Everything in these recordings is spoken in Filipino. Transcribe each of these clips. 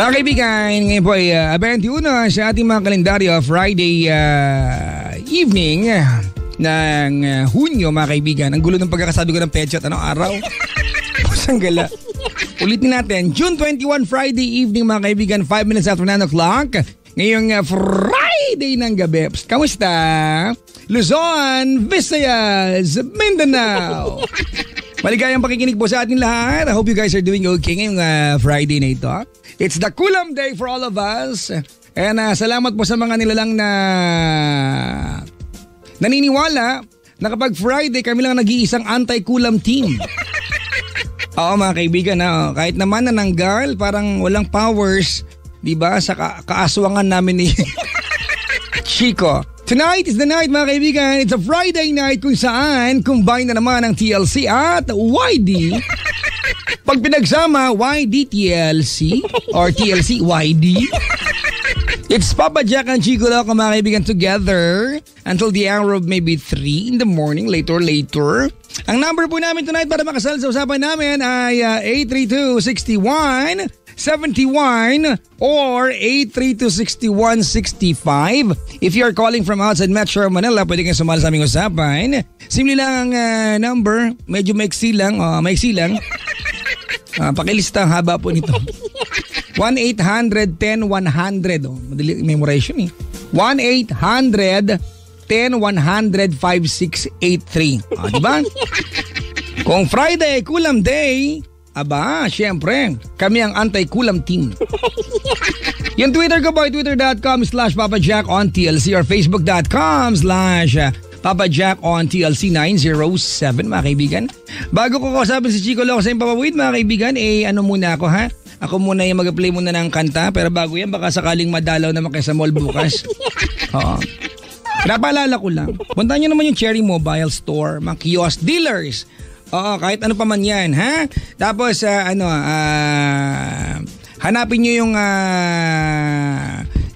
Mga kaibigan, ngayon po ay 21 sa ating mga kalendaryo, Friday evening ng Hunyo, mga kaibigan. Ang gulo ng pagkakasabi ko ng petsa at anong araw. Pusang gala. Ulitin natin, June 21, Friday evening, mga kaibigan, 5 minutes after 9 o'clock. Ngayong Friday ng gabi. Kamusta? Luzon, Visayas, Mindanao. Maligayang pakikinig po sa ating lahat. I hope you guys are doing okay ngayong Friday na ito. It's the Kulam Day for all of us. And salamat po sa mga nilalang na naniniwala na kapag Friday kami lang nag-iisang anti-kulam team. Oo mga kaibigan, kahit naman nananggal, parang walang powers, di ba, sa kaaswangan namin ni Chico. Tonight is the night mga kaibigan. It's a Friday night kung saan combine na naman ang TLC at YD. Pag pinagsama, YD TLC or TLC YD. It's Papa Jack and Chico Loco mga kaibigan together until the hour of maybe 3 in the morning, later. Ang number po namin tonight para makasal sa usapan namin ay 832-6171 or 832-6165. If you are calling from outside Metro Manila, pwede kayong sumali sa aming usapan. Simple lang ang number, medyo maiksi lang. Pakilista ang haba po nito. 1-800-10-100. Madali memorization eh. 1-800-10-100-5683. Diba? Kung Friday, Kulam Day, syempre, kami ang anti-kulam team. Yung Twitter ko po ay twitter.com/PapaJack on TLC or facebook.com/PapaJack on TLC 907 mga kaibigan. Bago ko kausapin si Chico Loco sa yung papawid mga kaibigan, ano muna ako ha? Ako muna yung mag-play muna ng kanta, pero bago yan baka sakaling madalaw naman kayo sa mall bukas. Oo. Pinapaalala ko lang, puntahan nyo naman yung Cherry Mobile Store, mga kiosk dealers. Oo, kahit ano pa man yan, ha? Tapos, hanapin nyo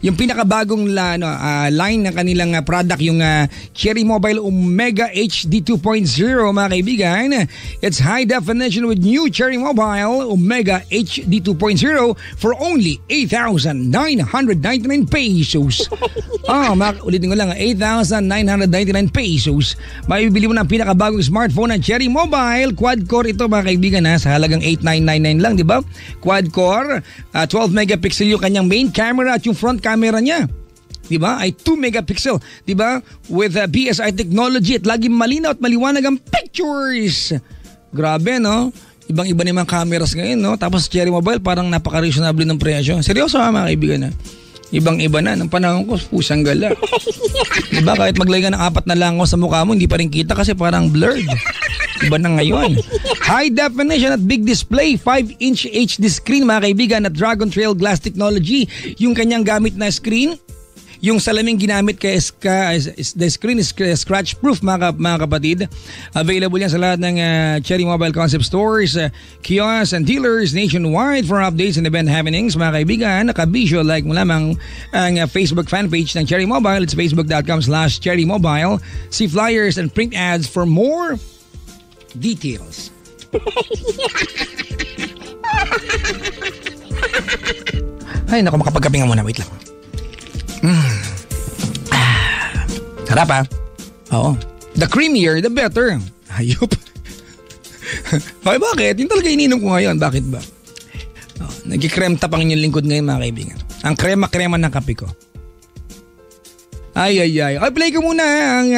yung pinakabagong line ng kanilang product, yung Cherry Mobile Omega HD 2.0 mga kaibigan. It's high definition with new Cherry Mobile Omega HD 2.0 for only 8,999 pesos. Ulitin ko lang, 8,999 pesos. Mabibili mo na ang pinakabagong smartphone ng Cherry Mobile. Quad-core ito mga kaibigan sa halagang 8,999 lang, di ba? Quad-core, 12 megapixel yung kanyang main camera at yung front camera niya, di ba, ay 2 megapixel, di ba, with BSI technology at laging malinaw at maliwanag ang pictures. Grabe, no? Ibang-iba naman cameras ngayon, no? Tapos Cherry Mobile parang napaka-reasonable ng presyo. Seryoso mga kaibigan, Ibang-iba na. Nung panahon ko, pusang gala. Diba, kahit maglagay ka ng 4 na langaw sa mukha mo, hindi pa rin kita kasi parang blurred. Iba na ngayon. High definition at big display, 5-inch HD screen mga kaibigan at Dragon Trail Glass Technology. Yung kanyang gamit na screen, yung salaming ginamit kay the screen is scratch proof mga kapatid. Available yan sa lahat ng Cherry Mobile Concept Stores, kiosks and dealers nationwide. For updates and event happenings mga kaibigan, naka-visual like mo lamang ang Facebook fanpage ng Cherry Mobile. It's facebook.com/Cherry Mobile. See flyers and print ads for more details. Ay naku, makapagkape nga muna, wait lang. Sarap Oo. The creamier, the better. Hayop. Okay, bakit? Yung talaga ininom ko ngayon. Bakit ba? Nagkikrem tapang yung lingkod ngayon mga kaibigan. Ang krema-krema ng kape ko. Ay. Okay, play ko muna ang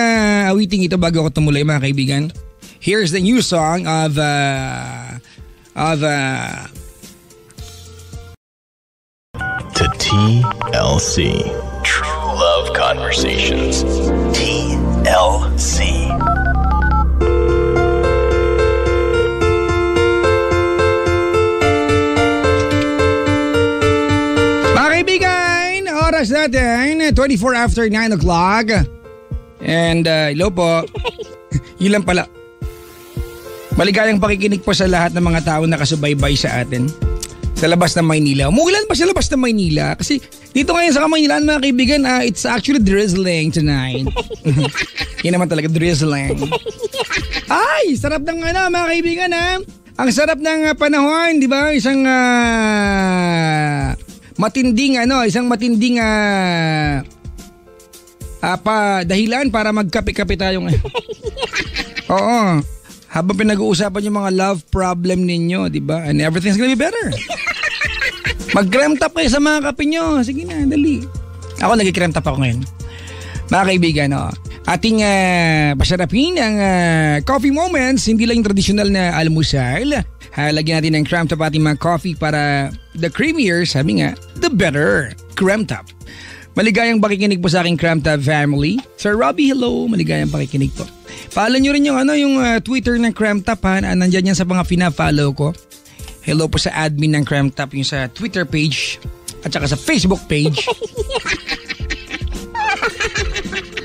awiting ito bago ako tumuloy mga kaibigan. Here's the new song of to TLC. True Love Conversations. TLC. Mga kaibigan, oras natin 24 after 9 o'clock. And hello po. Yun lang pala. Maligayang pakikinig po sa lahat ng mga tao na nakasubaybay sa atin sa labas ng Maynila. Umuulan pa sa labas ng Maynila kasi dito ngayon sa Kamaynilaan mga kaibigan, it's actually drizzling tonight. Yan naman talaga, drizzling. Ay, sarap ng mga kaibigan Ang sarap ng panahon, di ba? Isang isang matinding dahilan para magkape-kape tayo ngayon. Oo. Habang pinag-uusapan yung mga love problem ninyo, di ba? And everything's gonna be better. Mag-creme top kayo sa mga kape nyo. Sige na, dali. Ako nag-creme top ako ngayon. Mga kaibigan, ating pasarapin ang coffee moments, hindi lang yung traditional na almusal. Lagyan natin ng creme top ating mga coffee para the creamier, sabi nga, the better. Creme top. Maligayang pakikinig po sa aking Creme Top family. Sir Robbie, hello. Maligayang pakikinig po. Follow nyo rin yung Twitter ng Creme Top, ha. Nandyan yan sa mga pina-follow ko. Hello po sa admin ng Creme Top, yung sa Twitter page at saka sa Facebook page.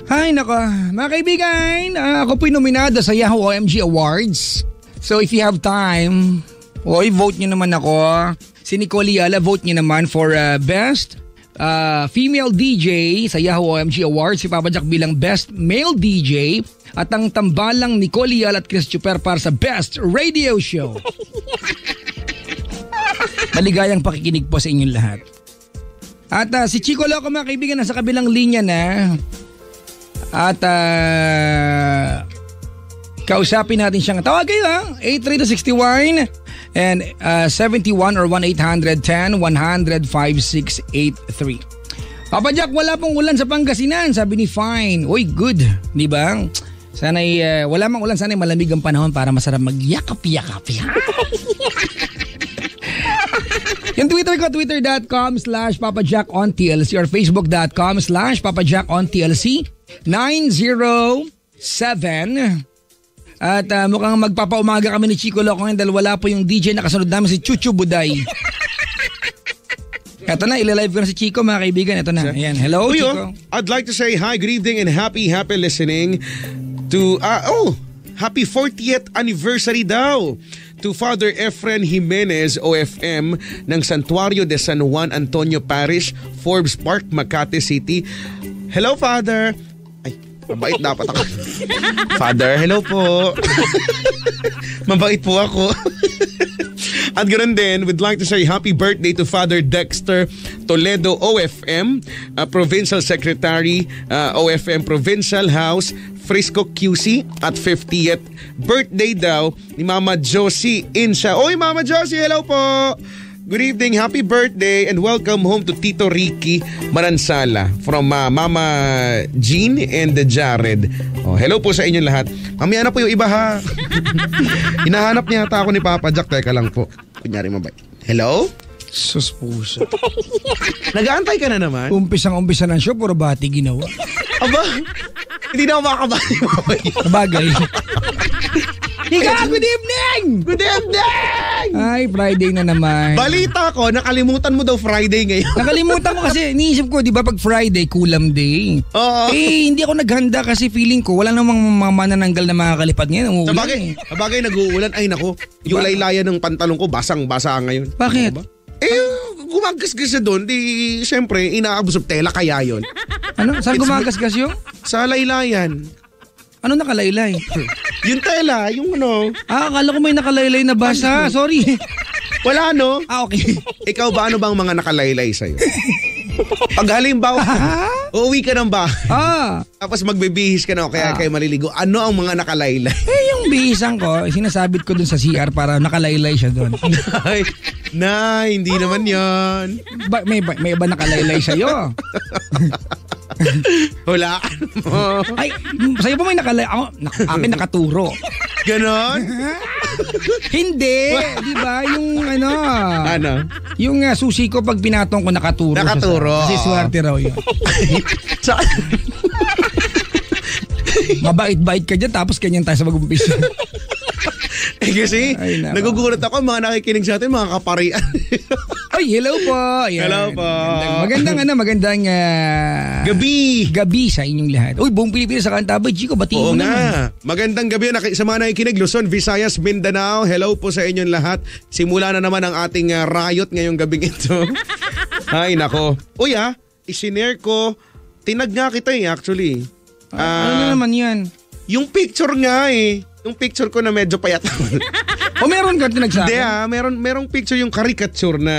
Ay, nako. Mga kaibigan, ako po'y nominado sa Yahoo OMG Awards. So if you have time, vote nyo naman ako. Si Nicole Yala, vote nyo naman for Best Female DJ sa Yahoo OMG Awards. Si Papa Jack bilang Best Male DJ. At ang tambalang Nicole Yala at Chris Chuper para sa Best Radio Show. Maligayang pakikinig po sa inyong lahat. At si Chico Loco, mga kaibigan, nasa kabilang linya na. At kausapin natin siyang. Tawag kayo 83261 and 71 or 1-800-10-100-5683. Papa Jack, wala pong ulan sa Pangasinan, sabi ni Fine. Uy, good, di ba? Sana'y wala mang ulan, sana'y malamig ang panahon para masarap magyakap-yakap. Yung Twitter ko, twitter.com/PapaJackOnTLC or Facebook.com/PapaJackOnTLC 907. At mukhang magpapaumaga kami ni Chico Loco ngayon dahil wala po yung DJ na kasunod namin, si Chuchu Buday. Eto na, ilalive ko na si Chico, mga kaibigan. Eto na, ayan. Hello, Chico. I'd like to say hi, good evening and happy listening to, happy 40th anniversary daw to Father Efren Jimenez, OFM, ng Santuario de San Juan Antonio Parish, Forbes Park, Makati City. Hello, Father. Ay, mabait dapat ako. Father, hello po. Mabait po ako. At ganoon din, we'd like to say happy birthday to Father Dexter Toledo, OFM, Provincial Secretary, OFM Provincial House, Frisco QC, at 50th birthday daw ni Mama Josie Insha. Oy, Mama Josie, hello po! Good evening, happy birthday and welcome home to Tito Ricky Manansala from Mama Jean and Jared. Oh, hello po sa inyong lahat. Mamaya na po yung iba ha. Hinahanap niya ata ako ni Papa Jack. Teka lang po. Kunyari mabay. Hello? Sus puso. Nag-aantay ka na naman? Umpisang-umpisa ng show, puro bati ginawa. Aba, hindi na ako makakabati. Sabagay. Ika, good evening! Good evening! Ay, Friday na naman. Balita ko, nakalimutan mo daw Friday ngayon. Nakalimutan ko kasi, iniisip ko, di ba pag Friday, kulam day. Oo. Hindi ako naghanda kasi feeling ko, wala namang mga manananggal na mga kalipad ngayon. Sabagay, nag-uulan. Ay nako, yung laylayan ng pantalon ko, basang-basa ngayon. Bakit? Gumagasgas na doon, di siyempre, inaabsorb tela kaya yon. Ano? Saan gumagasgas yung? Sa laylayan. Ano nakalaylay? Yung tela, yung ano. Akala ko may nakalaylay na basa. Sorry. Wala no? Okay. Ikaw ba, ano bang mga nakalaylay sa'yo? Pag halimbawa, uuwi ka ng bahay. Tapos magbibihis ka na o kaya kayo maliligo. Ano ang mga nakalaylay? Yung bihisan ko, sinasabit ko dun sa CR para nakalaylay siya dun. Hindi naman yan. May iba nakalaylay sa'yo. Wala mo. Ay, sa'yo ba may nakalay? Akin nakaturo. Ganon? Hindi. Di ba? Yung ano? Yung susi ko pag pinatong ko nakaturo. Nakaturo. Kasi swerte raw yun. Mabait-bait ka dyan tapos ganyan tayo sa mag-umpisa. Kasi nagugulat ako mga nakikinig sa atin, mga kaparian. Ay, hello po. Ayan. Hello po. Magandang gabi sa inyong lahat. Uy, buong Pilipinas sa Kantabay, Chico, batiin mo naman. Magandang gabi sa mga nakikinig, Luzon, Visayas, Mindanao. Hello po sa inyong lahat. Simula na naman ang ating riot ngayong gabing ito. Ay, nako. Uy isinare ko. Tinag nga kita actually. Ano naman yan? Yung picture nga Yung picture ko na medyo payat. O meron ka tinag sa akin? Hindi merong picture yung caricature na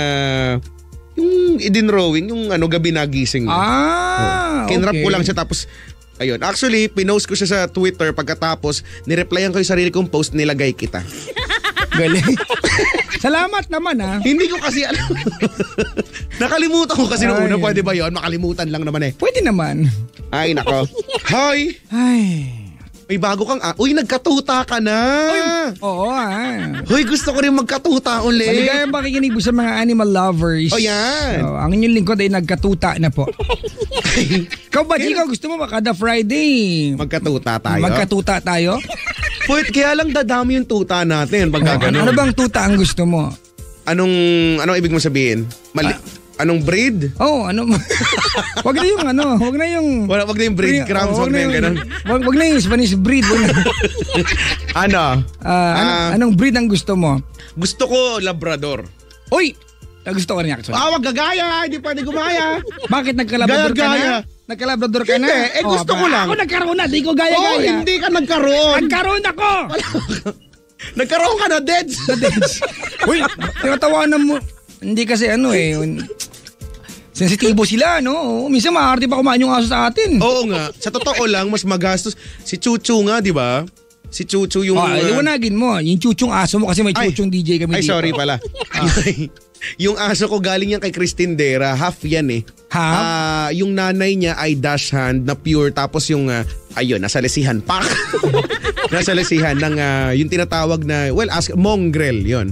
Yung idinrawing, yung gabi nagising mo. Kinrap ko lang siya tapos, ayun. Actually, pinost ko siya sa Twitter pagkatapos, nireplyan ko yung sarili kong post, nilagay kita. Galing. Salamat naman Hindi ko kasi alam. Nakalimutan ko kasi noong una. Pwede ba yun? Makalimutan lang naman Pwede naman. Ay, nako. Hoy! May bago kang... Uy, nagkatuta ka na! Oo Hoy, gusto ko rin magkatuta ulit. Maligayang pakikinig po sa mga animal lovers. Yan. So, ang inyong lingkod ay nagkatuta na po. Ikaw ba, Chico, gusto mo kada Friday? Magkatuta tayo? Magkatuta tayo? Pwede, kaya lang dadami yung tuta natin pag gano'n. Ano bang tuta ang gusto mo? Anong ibig mo sabihin? Anong breed? Wag na yung wag na yung... Wag na yung breadcrumbs, wag na yung gano'n. Wag na yung Spanish breed. Anong breed ang gusto mo? Gusto ko Labrador. Uy! Gusto ko rin actually. Wag gagaya, hindi pwede gumaya. Bakit nagkalabrador ka na? Nagkalabrador ka na? Hindi, gusto ko lang. Ako nagkaroon na, di ko gaya-gaya. Hindi ka nagkaroon. Nagkaroon ako! Nagkaroon ka na, Deds. Uy, tinatawanan mo. Hindi kasi sensitibo sila, no? Minsan maaarte pa kumain yung aso sa atin. Oo nga. Sa totoo lang, mas magastos. Si Chuchu nga, di ba? Si Chuchu yung... liwanagin mo. Yung chuchung aso mo kasi may chuchung DJ kami dito. Ay, sorry pala. Yung aso ko galing yan kay Christine Dera. Half yan Half? Yung nanay niya ay dachshund na pure. Tapos yung, nasa lesihan. Pak! Nasa lesihan ng, yung tinatawag na, mongrel, yun.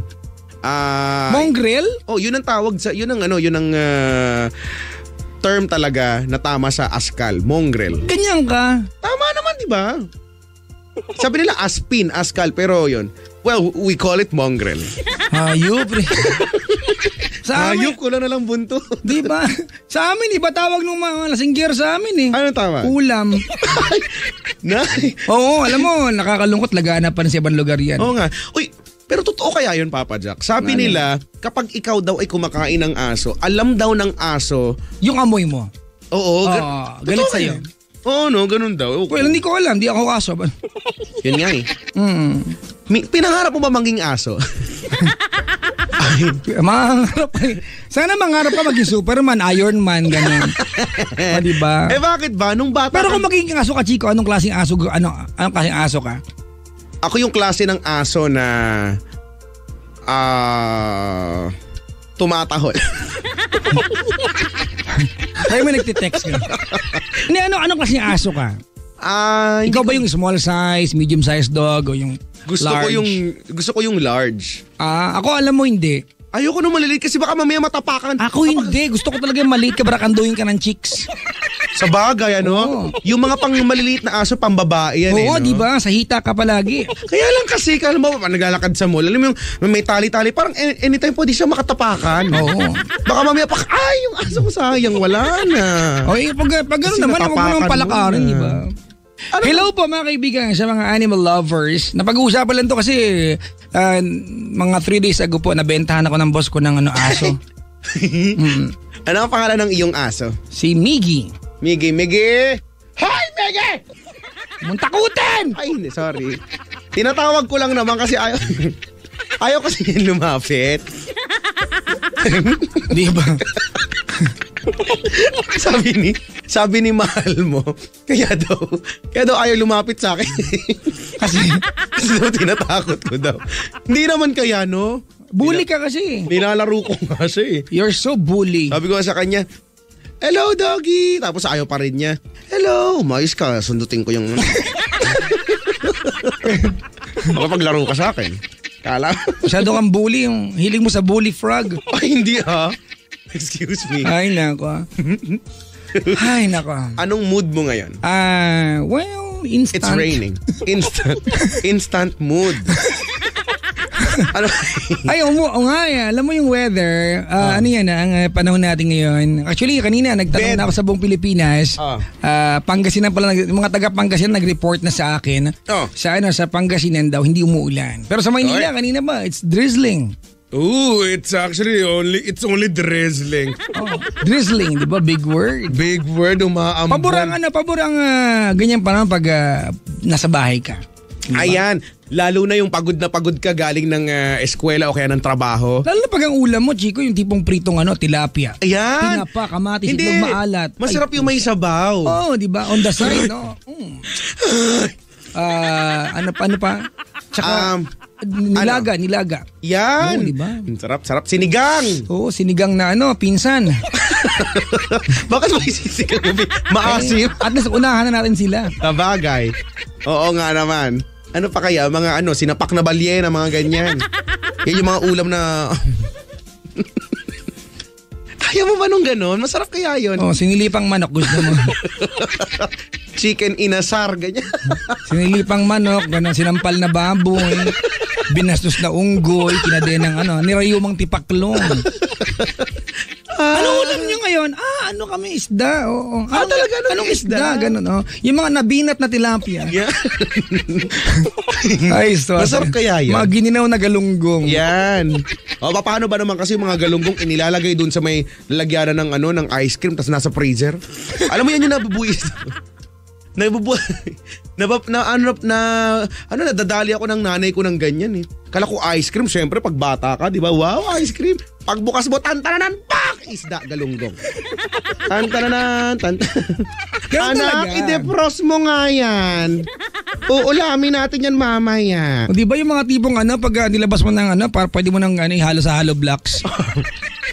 Mongrel? Yun ang tawag sa, yun ang term talaga na tama sa askal. Mongrel. Ganyan ka? Tama naman, di ba? Sabi nila askal, pero yun. Well, we call it mongrel. Hayop. Hayop ko lang nalang bunto. Di ba? Sa amin, iba tawag ng mga lasingger sa amin Ano tawag? Ulam. Nay. Oo, alam mo, nakakalungkot, laganap pa sa ibang lugar yan. Oo nga. Uy, pero totoo kaya yun, Papa Jack? Sabi nila, kapag ikaw daw ay kumakain ng aso, alam daw ng aso... Yung amoy mo. Oo. Galit sa'yo. Oo, ganun daw. Well, hindi ko alam, di ako aso. Yun nga Pinangarap mo ba maging aso? Mangarap Sana mangarap ka maging Superman, Iron Man, gano'n. Diba? Bakit ba? Nung bata... Pero kung magiging aso ka, Chico, anong klaseng aso ka? Ako yung klase ng aso na tumatahol. Kaya may nagtitext ka. Hindi, anong klaseng aso ka? Ikaw ba yung small size, medium size dog o yung large? Gusto ko yung large. Ako alam mo hindi. Ayoko nung maliliit kasi baka mamaya matapakan. Ako hindi. Gusto ko talaga yung maliit ka, barakanduhin ka ng chicks. Sa bagay, Yung mga pang maliliit na aso, pambabae yan di ba? Sa hita ka palagi. Kaya lang kasi, alam mo, naglalakad sa mall, alam mo yung may tali-tali, parang anytime pwede siya makatapakan. Baka mamaya yung aso ko sayang, wala na. Pag gano'n naman, huwag mo naman palakarin, di ba? Hello po mga kaibigan sa mga animal lovers. Napag-uusapan lang to kasi mga 3 days ago po nabentahan ako ng boss ko ng aso. Ano ang pangalan ng iyong aso? Si Miggy. Miggy. Hi, Miggy! Muntakutin! Ay, sorry. Tinatawag ko lang naman kasi ayaw kasi lumapit. Di ba? Sabi ni mahal mo, kaya daw ayaw lumapit sa akin. kasi daw tinatakot ko daw. Hindi naman kaya, no? Bully ka kasi. Nilalaro ko nga siya You're so bully. Sabi ko sa kanya, hello, doggy. Tapos ayaw pa rin niya. Hello, mais ka. Sundutin ko yung... Mapaglaro ka sa akin. Kala? Masyado kang bully. Yung hiling mo sa bully frog. Ay, hindi Excuse me. Ay, nako. Anong mood mo ngayon? Instant. It's raining. Instant mood. Alam mo yung weather, ano yan, ang panahon natin ngayon. Actually, kanina nagtanong na ako sa buong Pilipinas. Pangasinan pala, mga taga Pangasinan nag-report na sa akin. Sa Pangasinan daw, hindi umuulan. Pero sa Maynila, kanina ba, it's drizzling. It's only drizzling. Drizzling, di ba? Big word. Big word, umaambon. Paborang ganyan pa naman pag nasa bahay ka. Diba? Ayan. Lalo na yung pagod na pagod ka galing ng eskwela o kaya ng trabaho. Lalo na pag ang ulam mo, Chico, yung tipong pritong tilapia. Ayan. Tinapa, kamatis, itlog maalat. Masarap yung may sabaw. Oo, di ba? On the side, no? Ano pa? Tsaka, nilaga. Yan. Oo, di ba? Sarap. Sinigang. Oo, sinigang na pinsan. Bakit may sisigang? Maasim. At least unahan na natin sila. Sabagay. Oo nga naman. Ano pa kaya? Mga sinapak na balyena, mga ganyan. Yan yung mga ulam na... Kaya mo ba nung ganon? Masarap kaya yun? Oh, sinilipang manok gusto mo. Chicken inasar, ganyan. Sinilipang manok, ganon, sinampal na baboy, binastos na unggoy, kinadena ng nirayumang tipaklong. Ano ulam nyo ngayon? Kami isda. Oo. Talaga? Anong isda? Ganon, Yung mga nabinat na tilapia. Yeah. Ay, so. Masarap kaya yan? Mga gininaw na galunggong. Yan. Paano ba naman kasi mga galunggong inilalagay dun sa may lalagyanan ng ice cream tapos nasa freezer? Alam mo yan yung nabubuis. Nadadali ako ng nanay ko ng ganyan eh. Kala ko ice cream, syempre pag bata ka, di ba? Wow, ice cream. Pagbukas mo, tantananan, pak! Isda, galunggong. Tantananan. Anak, i-defrost mo nga yan. Uulamin natin yan mamaya. O, di ba yung mga tipong pag nilabas mo ng pwede mo nang ihalo sa hollow blocks.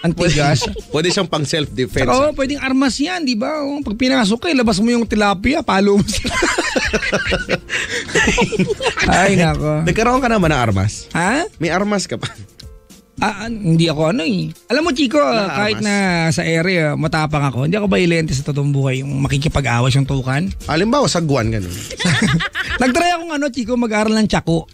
Antigas. Pwede siyang pang self-defense. Oo, pwedeng armas yan, di ba? Pag pinasok ka, labas mo yung tilapia, palo mo. Ay, nako. Nagkaroon ka naman ng armas? Ha? May armas ka pa? Hindi ako Alam mo, Chico, kahit na sa area, matapang ako, hindi ako bailente sa totoong buhay, yung makikipag-awas yung tukan. Halimbawa, sagwan, ganun. Nagtry akong Chico, mag-aral ng tsako.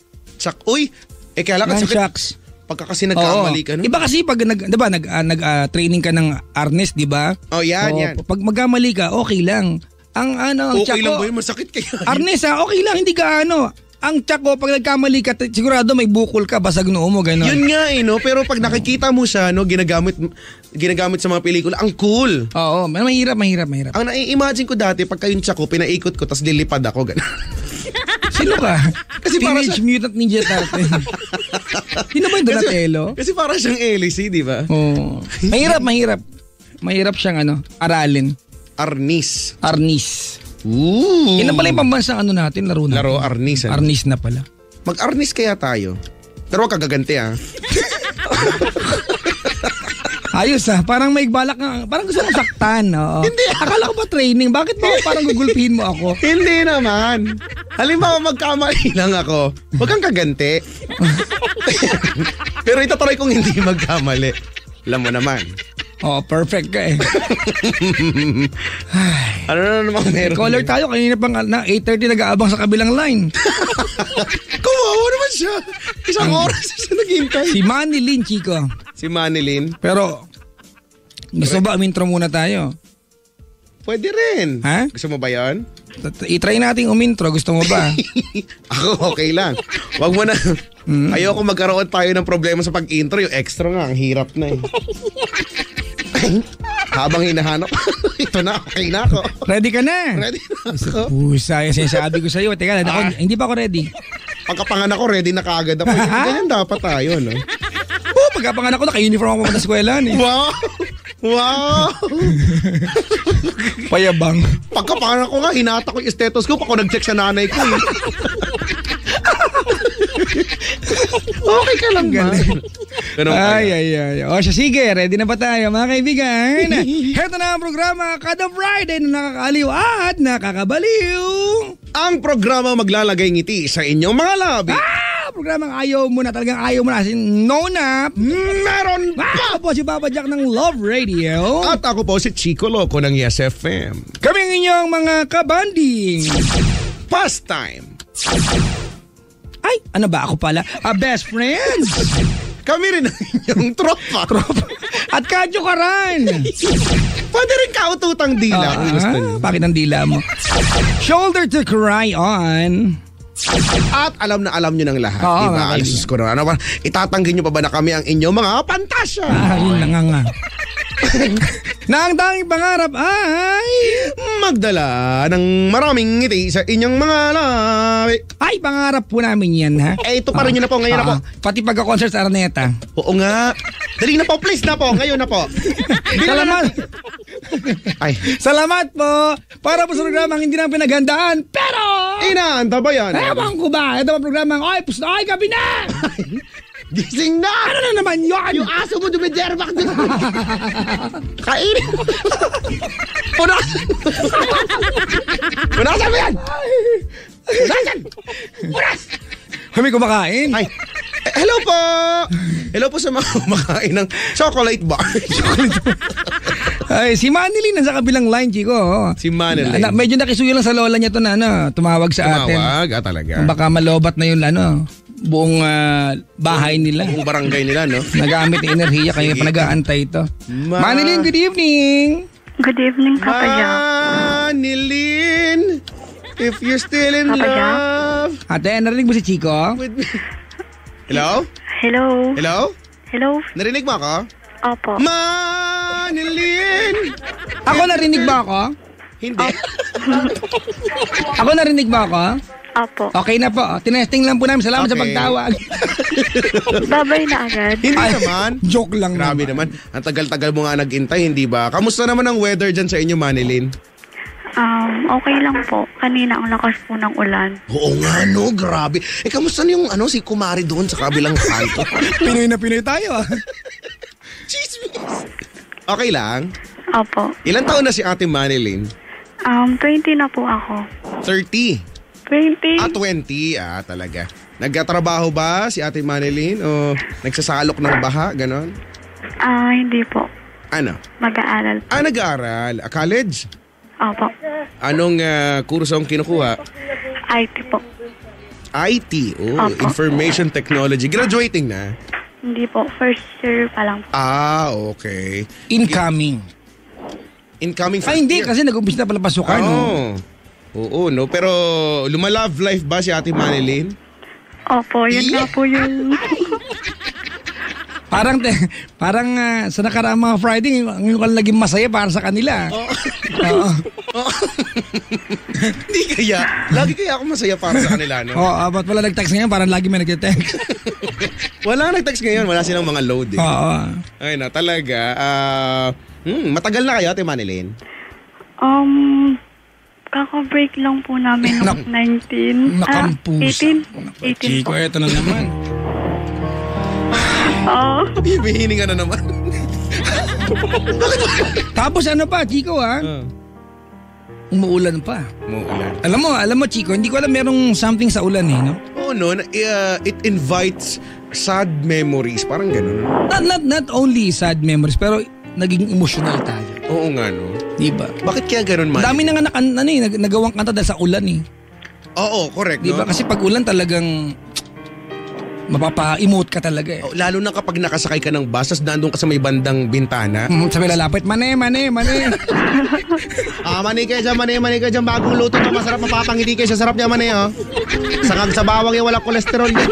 Uy, kaya lang shocks. Pagka kasi nagkamali ka, no? Iba kasi pag nag-training ka ng arnes, di ba? Oh, yan. Pag magkamali ka, okay lang. Ang okay tsako, lang ba yun? Masakit kaya. Arnes okay lang, hindi gaano. Ang tsako, pag nagkamali ka, sigurado may bukol ka, basag noo mo, gano'n. Yun nga no? Pero pag nakikita mo siya, ginagamit sa mga pelikula, ang cool. Oo, mahirap. Ang nai-imagine ko dati, pagka yung tsako, pinaikot ko, tas lilipad ako, gano'n. Sino ka? Kasi Teenage Mutant Ninja Turtle. Sino ba yung Donatello? Kasi parang siyang Elise, di ba? Oo. Mahirap. Mahirap siyang aralin. Arnis. Ooh. Yan na pala yung pambansang natin, laro natin. Laro, arnis. Arnis na pala. Mag-arnis kaya tayo. Pero wag kagaganti Ayos parang may balak nga, parang gusto mong saktan. Oo. Hindi. Akala ko ba training? Bakit ba parang gugulpihin mo ako? Hindi naman. Halimbawa magkamali lang ako, wag kang kaganti. Pero itatry kong hindi magkamali. Alam mo naman. Perfect ka eh. Ano na namang meron? Caller tayo, kanina pang 8:30 nag-aabang sa kabilang line. Kawawa naman siya. Isang oras siya naghintay. Si Manilyn, Chico. Si Manilyn? Pero, gusto ba umintro muna tayo? Pwede rin. Ha? Gusto mo ba yun? I-try natin umintro. Gusto mo ba? Ako, okay lang. Wag mo na. Ayoko magkaroon tayo ng problema sa pag-intro. Yung extra nga, ang hirap na eh. Habang hinahanap, ito na, okay na ako. Ready ka na? Ready na ako. Usay, sinasabi ko sa'yo. Teka, hindi pa ako ready. Pagkapanganak ko, ready na kaagad ako. Ganyan dapat tayo, no? Pagkapanganak ko, naka-uniform ako sa eskwela. Wow! Payabang. Pagkapanganak ko nga, hinata ko yung stethoscope. Ako nag-check sa nanay ko. Okay ka lang ba? Ay. O siya, sige, ready na ba tayo mga kaibigan? Heto na ang programa kada Friday na nakakaaliw at nakakabaliw. Ang programa maglalagay ngiti sa inyong mga labi. Programang ayaw mo na, talagang ayaw mo na. No na, meron pa. Ako po si Papa Jack ng Love Radio. At ako po si Chico Loco ng Yes FM. Kami ang inyong mga kabanding. Pastime. Ay, ano ba ako pala? Best friends. Kami rin ang inyong tropa. At kadyokaran. Pwede rin kaututang dila kung gusto niyo. Bakit ang dila mo? Shoulder to cry on. At alam na alam nyo ng lahat. Diba? Alasus ko na. Itatanggi nyo pa ba na kami ang inyong mga pantasya? Yun na nga. Na ang tanging pangarap ay... Magdala ng maraming ngiti sa inyong mga labi. Ay, pangarap po namin yan, ha? Ito pa rin yun na po, ngayon na po. Pati pagka-concert sa Araneta. Oo nga. Dali na po, please na po. Ngayon na po. Salamat. Ay. Salamat po. Para po sa programang hindi namin pinaghandaan. Pero... Inaanta ba yan? Ewan ko ba? Ito ang programang, ay, pusto, ay, gabi na! Gising na! Ano na naman yun? Yung aso mo dumiderbak din. Kainin mo. Punasan! Punasan mo yan! Punasan! Punas! Kami kumakain. Ay, hello po! Hello po sa mga kumakain ng chocolate bar. Ay, si Manilyn nasa kabilang line, Chico. Si Manilyn. Medyo nakisuyo lang sa lola niya to na tumawag sa atin. Tumawag, talaga. Baka malobat na yung buong bahay nila. Buong barangay nila, no? Nagamit ng enerhiya kaya pa nag-aantay ito. Manilyn, good evening. Good evening, Papa Jack. Manilyn, if you're still in Papa Jack? love. Ate, narinig mo si Chico? With me. Hello? Hello? Hello? Hello? Narinig mo ako? Opo. Manilyn! Ako narinig ba ako? Hindi. Ako narinig ba ako? Opo. Okay na po. Tinesting lang po namin. Salamat sa Okay. pagtawag. Babay na agad. Hindi naman. Joke lang Grabe naman. Ang tagal-tagal mo nga nag-intay, hindi ba? Kamusta naman ang weather dyan sa inyo, Manilyn? Okay lang po. Kanina ang lakas po ng ulan. Oo nga, no? Grabe. Kamusta na yung si Kumari doon sa kabilang kanto? Pinoy na Pinoy tayo. Chismis. Okay lang. Opo. Ilan taon na si Ate Manilyn? 20 na po ako. 30. 20? 20. Talaga. Nagtatrabaho ba si Ate Manilyn? O nagsasalok ng baha? Ganon? Hindi po. Ano? Mag-aaral. Nag-aaral. College? Opo. Anong kurso ang kinukuha? IT po. IT. Opo. Information Technology. Graduating na? Hindi po. First year pa lang po. Okay. Incoming. Incoming first Ay, hindi. year. Kasi nag-umpis na pala pasukan. Oo, no? Pero lumalove life ba si Ate Manilyn? Opo. Yun nga po yung... Parang sa nakaraang mga Friday, ngayon ka naging masaya para sa kanila. Oo. Hindi kaya. Lagi kaya ako masaya para sa kanila, no? Oo, ba't wala nag-text ngayon? Parang lagi may nag-text. Wala nag-text ngayon. Wala silang mga load, eh. Oo. Ay na, talaga. Matagal na kayo, Ate Manilyn? Kaka-break lang po namin noong 19. Nakampus. 18. 18 Chico, po. eto na naman. Oo. Hihininga na naman. Tapos ano pa, Chico, umuulan pa. Muulan. Alam mo, Chico, hindi ko alam merong something sa ulan no? Oo, no? It invites sad memories. Parang gano'n. Not only sad memories, pero naging emotional tayo. Oo nga, no? Diba? Bakit kaya gano'n, man? Dami na nga nagawang kanta dahil sa ulan Oo, correct, Diba? no? Kasi pag ulan talagang mapapa-emote ka talaga Lalo na kapag nakasakay ka ng bus, tas nandun ka sa may bandang bintana. Sabi lalapit, mane. Mani kayo dyan, bagong luto to, masarap, mapapangiti kayo sa sarap niya, mani, oh. Sakag sa bawang yan, walang kolesterol yan.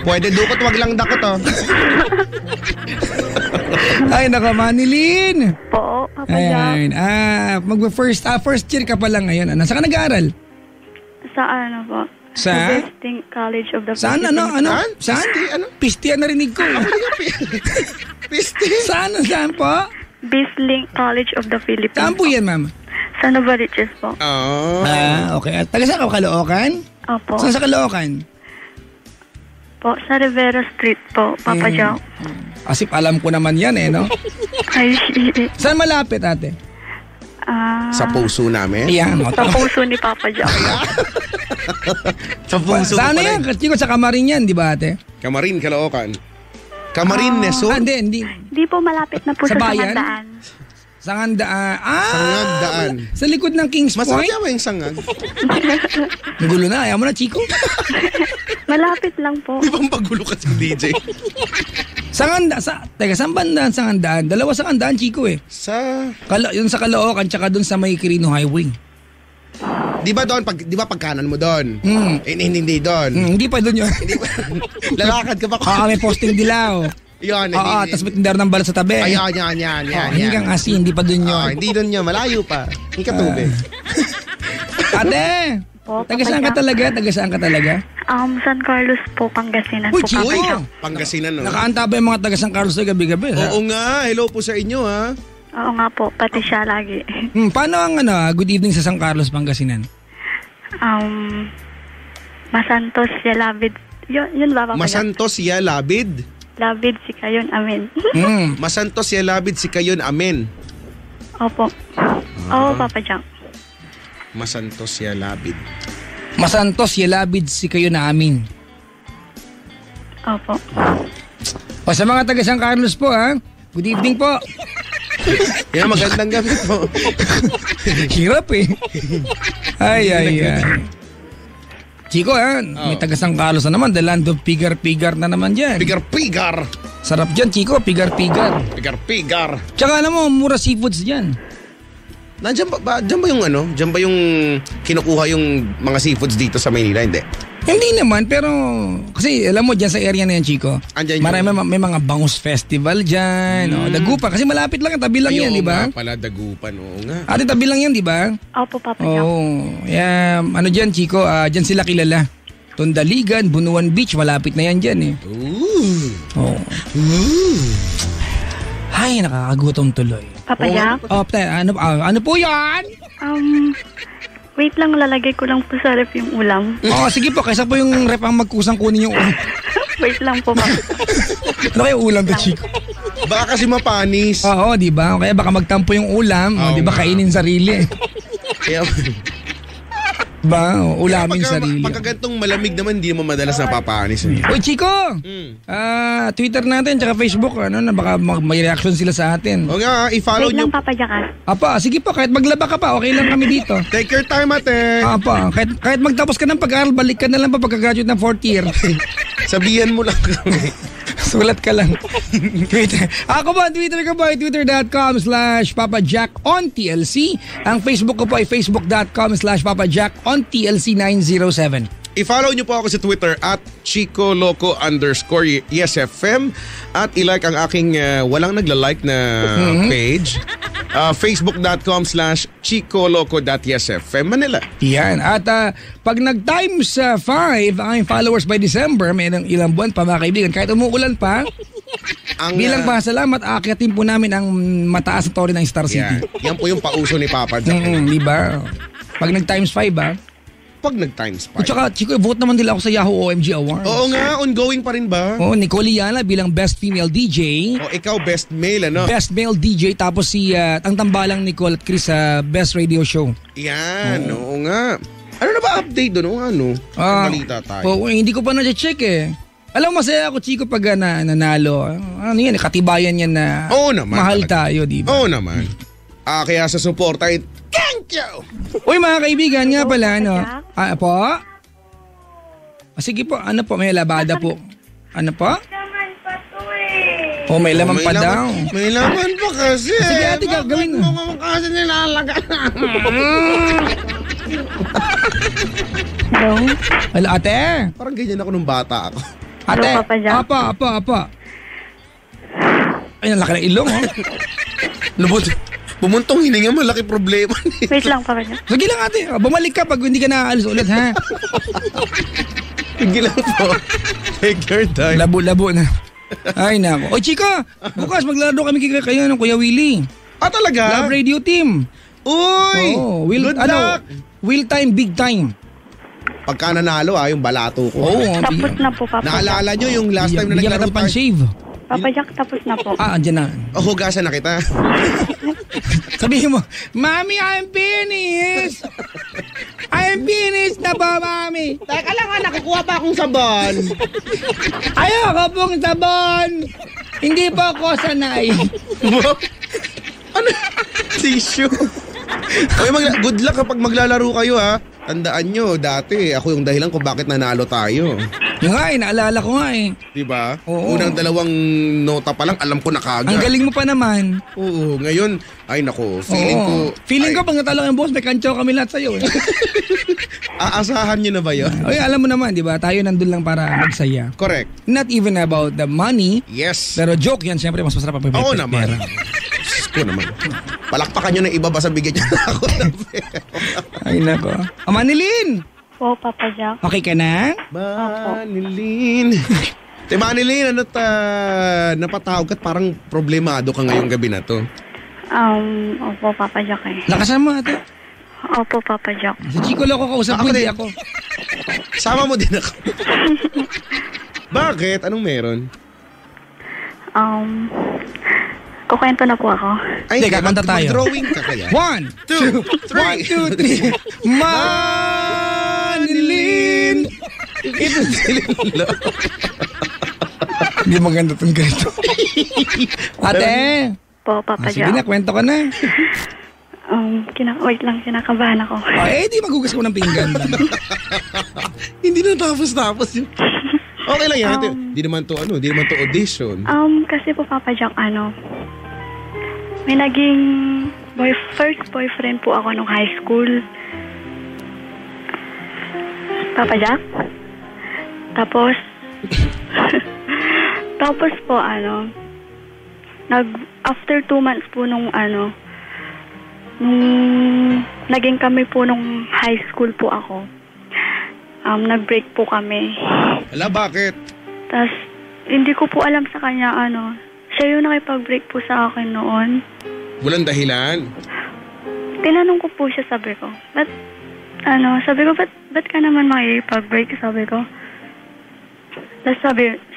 Pwede dukot, wag lang dakot, oh. Ay, naka Manilyn. Po, Papa Jack. Ayan. First year ka pa lang ngayon. Saan ka nag-aaral? Sa ano po? Sa? Visiting College of the Saan? Philippines. Saan? Ano? Pistian narinig ko. Piste. Saan po? Bisling College of the Philippines. Saan po yan, ma'am? Sa Novaliches po. Oh. Okay. Taga saan ka? Caloocan? Opo. Saan sa Caloocan? Po, sa Rivera Street po, Papa Jack. Asip alam ko naman yan no? Ay, shit. Saan malapit, ate? Sa puso namin? Ayan. Sa puso ni Papa Jack. Sa puso Saan ko yan? Kasi sa Kamarin yan, di ba, ate? Kamarin, Caloocan. Kamarin, Neso? Hindi. Di po malapit na po Sa sa bayan? Sangandaan. Sangandaan. Sangagdaan. Sa likod ng Kings Masarap Point? yan ba yung sangag? Ang gulo na. Ayaw mo na, Chico. Malapit lang po. Di ba ang pagulo ka si DJ? Teka, saan bandaan Sangandaan? Dalawa Sangandaan, Chico Yun sa Caloocan, tsaka dun sa may Quirino Highway. Di ba doon, di ba pagkanan mo doon? Hindi doon. Hindi pa dun yun. Lalakad ka pa. May posting dilaw. Yan, Oo, tapos may tindero ng balat sa tabi. Ayan, yan. Hinggang asi, hindi pa dun yun. Hindi doon yun. Malayo pa. Hindi ka tubig. Ate, taga saan ka talaga? San Carlos po, Pangasinan Uy, po, Chico! Papa Jack. Pangasinan, no? Nakaanta ba yung mga taga San Carlos na gabi-gabi? Ha? Oo nga. Hello po sa inyo, ha? Oo nga po, pati siya lagi. Paano ang good evening sa San Carlos, Pangasinan? Masantos, Yalabid. Yun ba, Papa Jack? Masantos ya labid. Labid, si Kayon, amen. Masantos ya labid si kayon, amen. Opo. Oo, Papa Jack. Masantos ya labid. Masantos, yalabid si kayo namin. Opo. O sa mga taga San Carlos po, ha? Good evening po. Yan, magandang gabi po. Hirap eh. Ay. Chico, may taga San Carlos na naman. The land of pigar-pigar na naman dyan. Pigar-pigar. Sarap dyan, Chico. Pigar-pigar. Pigar-pigar. Tsaka alam mo, mura seafoods dyan. Nandiyan ba yung Diyan ba yung kinukuha yung mga seafoods dito sa Maynila? Hindi naman, pero kasi alam mo dyan sa area na yan, Chico. Andyan may mga bangus festival dyan. Dagupan. Kasi malapit lang, tabi lang yan, di ba? Nga pala, Dagupan. Oo nga. Ate, tabi lang yan, di ba? Opo, Papa Jack. Ano dyan, Chico? Dyan sila kilala. Tondaligan, Bunuan Beach, malapit na yan dyan eh. Ooh. Ay, nakakagutom tuloy. Papa Jack? Ano po yan? Wait lang, lalagay ko lang po sa ref yung ulam. Sige po, kaysa po yung rep ang magkusang kunin yung ulam. Wait lang po, Papa. Ano kayo ulam to, Chico? Baka kasi mapanis. Oo, di ba? Kaya baka magtampo yung ulam, di ba kainin sarili. Kaya, Ba? Ulamin sarili. Pagka gantong malamig naman, hindi naman madalas napapanis. Uy, Chico! Twitter natin, tsaka Facebook, baka may reaction sila sa atin. O nga, i-follow Wait nyo. lang, Papa Jack. Sige po, kahit maglaba ka pa, okay lang kami dito. Take your time, ate. Kahit magtapos ka ng pag-aaral, balik ka na lang pa pagka-graduate ng 4th year. Sabihan mo lang kami. Sulat ka lang. Twitter. Ako po, Twitter ko po ay twitter.com/PapaJackOnTLC. Ang Facebook ko po ay facebook.com/PapaJackOnTLC907. I-follow nyo po ako sa Twitter at ChicoLoco_YesFM at i-like ang aking walang nagla-like na page. Facebook.com/ChicoLoco.YesFM Manila. Yan. At pag nag-times 5 ang followers by December, may ilang buwan pa mga kaibigan, kahit umuulan pa, bilang pasalamat, aakyatin po namin ang mataas na torre ng Star City. Yan po yung pauso ni Papa Jack. Di ba? Pag nag-times 5 Pag nag-times 5. At saka, Chico, vote naman nila ako sa Yahoo OMG Awards. Oo nga, ongoing pa rin ba? Nicole Yana bilang Best Female DJ. Ikaw best male, ano? Best Male DJ, tapos si ang tambalang Nicole at Chris sa Best Radio Show. Yan, oo nga. Ano na ba update doon? Ang balita tayo. Hindi ko pa na-check eh. Alam mo, masaya ako, Chico, pag nanalo. Ano yan, katibayan yan na mahal tayo, di ba? Oo naman. Kaya sa support ay thank you! Uy, mga kaibigan, nga pala, po? Sige po, may labada po. Ano po? May laman pa daw. May laman pa kasi. Sige, ate, gagawin. Bakit mo kasi nilalaga? Hello? Hello, ate? Parang ganyan ako nung bata ako. Ate? Hello, Papa Jack? Apa. Ay, nalaki ng ilong, Lubot. Bumuntong hininga, malaki problema. Wait lang, Papa Jack. Sige lang, ate. Bumalik ka pag hindi ka naaalis ulit, ha? Sige lang po. Take your time. Labo na. Ay, nako. O, Chico, bukas maglalaro kami kayo ng Kuya Willie. Talaga? Love Radio Team. Uy! Good luck! Will time, big time. Pagka nanalo, yung balato ko. Tapos na po, Papa Jack. Naalala nyo yung last time na Bigyan naglaro kita pan-shave. Papa Jack, tapos na po. Andyan na. Hugasan na kita. Sabihin mo, Mami, I'm finished. I'm finished na ba, Mami? Teka lang, nakukuha pa akong sabon. Ayoko pong sabon. Hindi po ako sanay. Ano? Tissue. Good luck kapag maglalaro kayo, ha. Tandaan nyo, dati ako yung dahilan kung bakit nanalo tayo. Yung nga naalala ko nga eh. Diba? Oo. Unang dalawang nota pa lang, alam ko na kagad. Ang galing mo pa naman. Oo, ngayon, ay nako, feeling ko... Feeling ko pag natalo yung boss, may kantsaw kami lahat sa'yo eh. Aasahan nyo na ba yun? Oy, alam mo naman, di ba? Tayo nandun lang para magsaya. Correct. Not even about the money. Yes. Pero joke yan, siyempre mas masarap pag may Oo pera. naman. Ko naman. Palakpakan nyo na iba basta bigyan nyo na ako ng pera. Ay nako. Manilin! Po, Papa Jack. Okay ka na? Manilin. Manilin, napatawag ka at parang problemado ka ngayong gabi na to. Opo, Papa Jack eh. Lakasan mo ate. Opo, Papa Jack. Si Chico Loco kausap mo, hindi ako. Sama mo din ako. Bakit? Anong meron? Kukwento na po ako. Ay, Teka, kanta tayo. Mag-drawing ka kaya? 1, 2, 3. Manilin! Ito sila. Hindi maganda itong ganito. Ate! Po, Papa Sige Jack. na, kwento ka na. Wait lang, kinakabahan ako. Di magugas ko ng pinggan. Hindi na tapos yun. Okay lang yan. Di naman to audition. Kasi po, Papa Jack, may naging first boyfriend po ako nung high school. Papa Jack? Tapos po, after 2 months po nung naging kami po nung high school po ako, nag-break po kami. Ala, bakit? Tapos, hindi ko po alam sa kanya, siya yung nakipag-break po sa akin noon. Walang dahilan. Tinanong ko po siya, sabi ko, ba't ka naman makipag-break, sabi ko. Tapos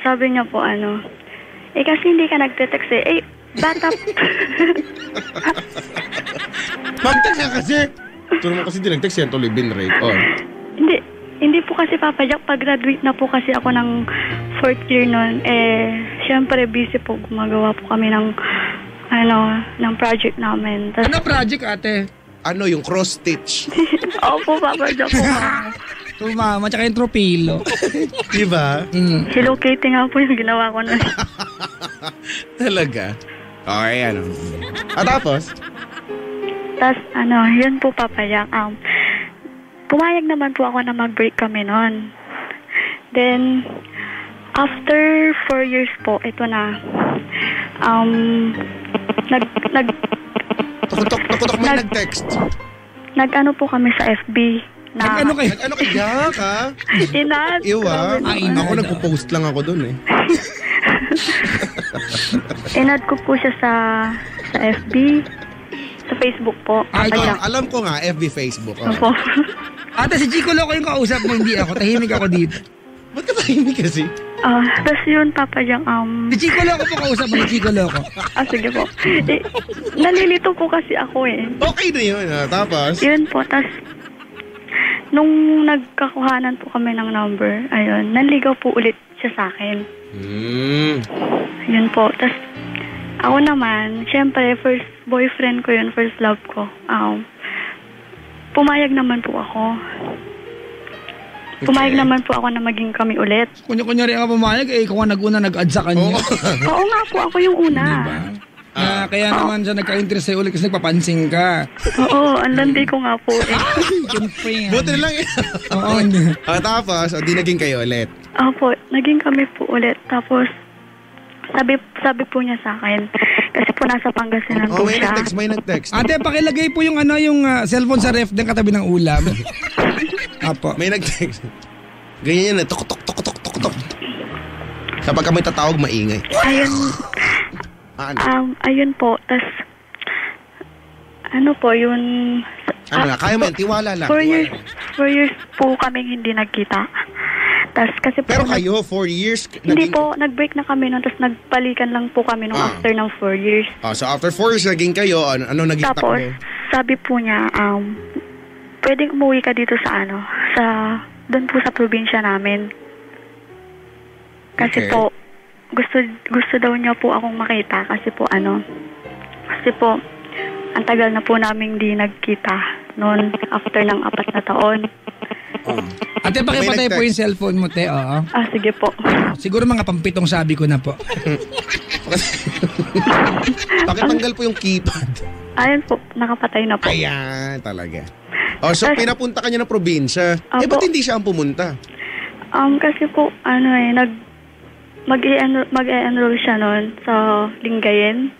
sabi niya po, kasi hindi ka nagte-text eh. Bata. Mag-text ka kasi. Turo mo kasi di nag-text yan, tuloy bin rate. Hindi po kasi, Papa Jack, pag-graduate na po kasi ako ng 4th year noon, syempre busy po, gumagawa po kami ng project namin. Tas, Ano project, ate? Yung cross-stitch? Opo, Papa Jack po. Mama, tsaka yung tropilo. Diba? Hello Kitty nga po yung ginawa ko noon. Talaga? Okay, tapos? Tas, yun po, Papa Jack. Pumayag naman po ako na mag-break kami noon. Then, after 4 years po, ito na. Tukutok may nag-text. Nag-ano po kami sa FB. Ano kayo? Nag-ano kaya ka? Inad. Iwa. Ako Inad. nagpo-post lang ako dun eh. Inad ko po siya sa FB. Sa Facebook po. Ay, Papa Jack. Alam ko nga, FB, Facebook. Opo. Ate, si Chico Loco yung kausap mo, hindi ako. Tahimik ako dito. Ba't ka tahimik kasi? Tapos yun, Papa Jack, Si Chico Loco po kausap mo, si Chico Loco. sige po. Nalilito po kasi ako eh. Okay na yun. Tapos? Yun po, tas nung nagkakuhanan po kami ng number, ayun, nanligaw po ulit siya sa akin. Yun po, tas ako naman, syempre, first boyfriend ko yun, first love ko. Pumayag naman po ako. Pumayag naman po ako na maging kami ulit. Kunyari ako pumayag, ikaw ang nag-una nag-add sa kanya. Oo nga po, ako yung una. Diba? Kaya naman siya nagka-interest sa'yo ulit kasi nagpapansin ka. Oo, ang landi ko nga po eh. Siyempre. Buti na lang eh. Oo. Tapos, di naging kayo ulit. Opo, naging kami po ulit. Tapos, sabi po niya sa akin, kasi po nasa Pangasinan po May siya. nag-text, may nag-text. Ate, pakilagay po yung cellphone sa ref din katabi ng ulam. Apo. May nag-text. Ganyan yan, tok. Kapag kami tatawag, maingay. Ayun, ayun po, tas, po, yun, kaya mo yan, tiwala lang. 4 years po kaming hindi nagkita. Tas, kasi po, Pero kayo, 4 years? hindi po, nag-break na kami nun, tas nagpalikan lang po kami nung after ng 4 years. So after 4 years naging kayo, ano naging Tapos, takbo? sabi po niya, pwedeng umuwi ka dito sa doon po sa probinsya namin. Kasi Okay. po, gusto daw niya po akong makita kasi po ang tagal na po naming di nagkita noon after ng 4 na taon. Ate, pakipatay po yung cellphone mo, te. Oo. Sige po. Siguro mga pampitong sabi ko na po. Pakitanggal po yung keypad. Ayun po, nakapatay na po. Ayan, talaga. So pinapunta ka niya ng probinsya. Opo. Ba't hindi siya ang pumunta? Kasi po, mag-e-enroll siya noon sa Lingayen.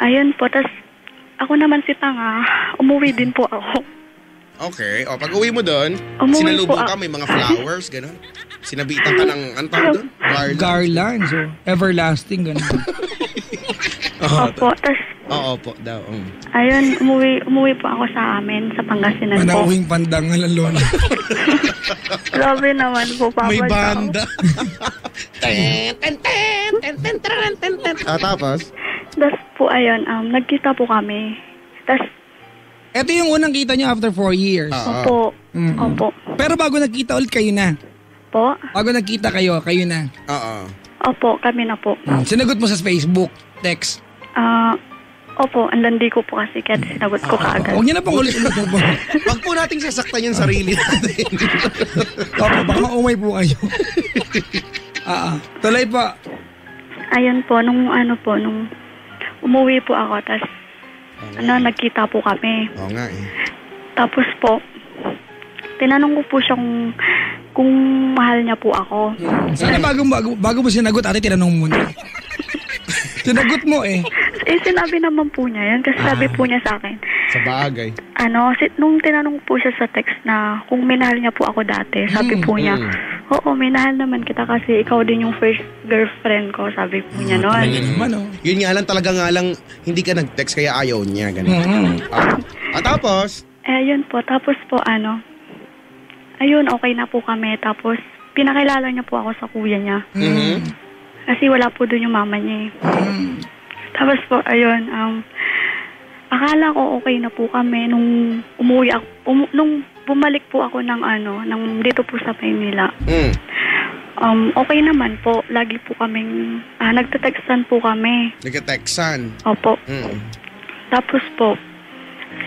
Ayun po, tas ako naman si Tanga, umuwi din po ako. Okay. Pag uwi mo doon, Umuwi sinalubong po ka, may mga flowers, gano'n. Sinabitan ka ng, ano tawag doon? Garland. So, everlasting. Ganun. Opo, tas Oo po daw. ayun, umuwi po ako sa amin, sa Pangasinan po. Panawing pandangal ang lola. Grabe naman po, Papa. May banda. Tapos? Tas po, ayun, nagkita po kami. Tas, Ito yung unang kita niyo after 4 years. opo, opo. Pero bago nagkita ulit, kayo na. Po? Bago nagkita kayo na. Oo. Opo, kami na po. Sinagot mo sa Facebook, text. Opo, ang landi ko po kasi kaya sinagot ko kaagad. Huwag niyo na pong ulit-ulit po. Wag po nating sasaktan yung sarili natin. Opo, baka maumay po kayo. Tuloy po. Ayun po, nung umuwi po ako, tas nagkita po kami. Oo nga eh. Tapos po, tinanong ko po siya kung mahal niya po ako. Sana bago mo sinagot, ate, tinanong mo na. Sinagot mo eh. Sinabi naman po niya yan kasi sabi po niya sa akin. Sa bagay. Nung tinanong po siya sa text na kung minahal niya po ako dati, sabi po niya, oo, minahal naman kita kasi ikaw din yung first girlfriend ko, sabi po niya noon. Yun nga lang talaga hindi ka nag-text kaya ayaw niya. Ganun. Tapos? Ayun po, tapos po ayun, okay na po kami. Tapos, pinakilala niya po ako sa kuya niya. Kasi wala po doon yung mama niya eh. Tapos po, ayun, akala ko okay na po kami nung umuwi ako, nung bumalik po ako ng dito po sa Maynila. Okay naman po, lagi po kaming, nagtatextan po kami. Nagtatextan? Opo. Tapos po,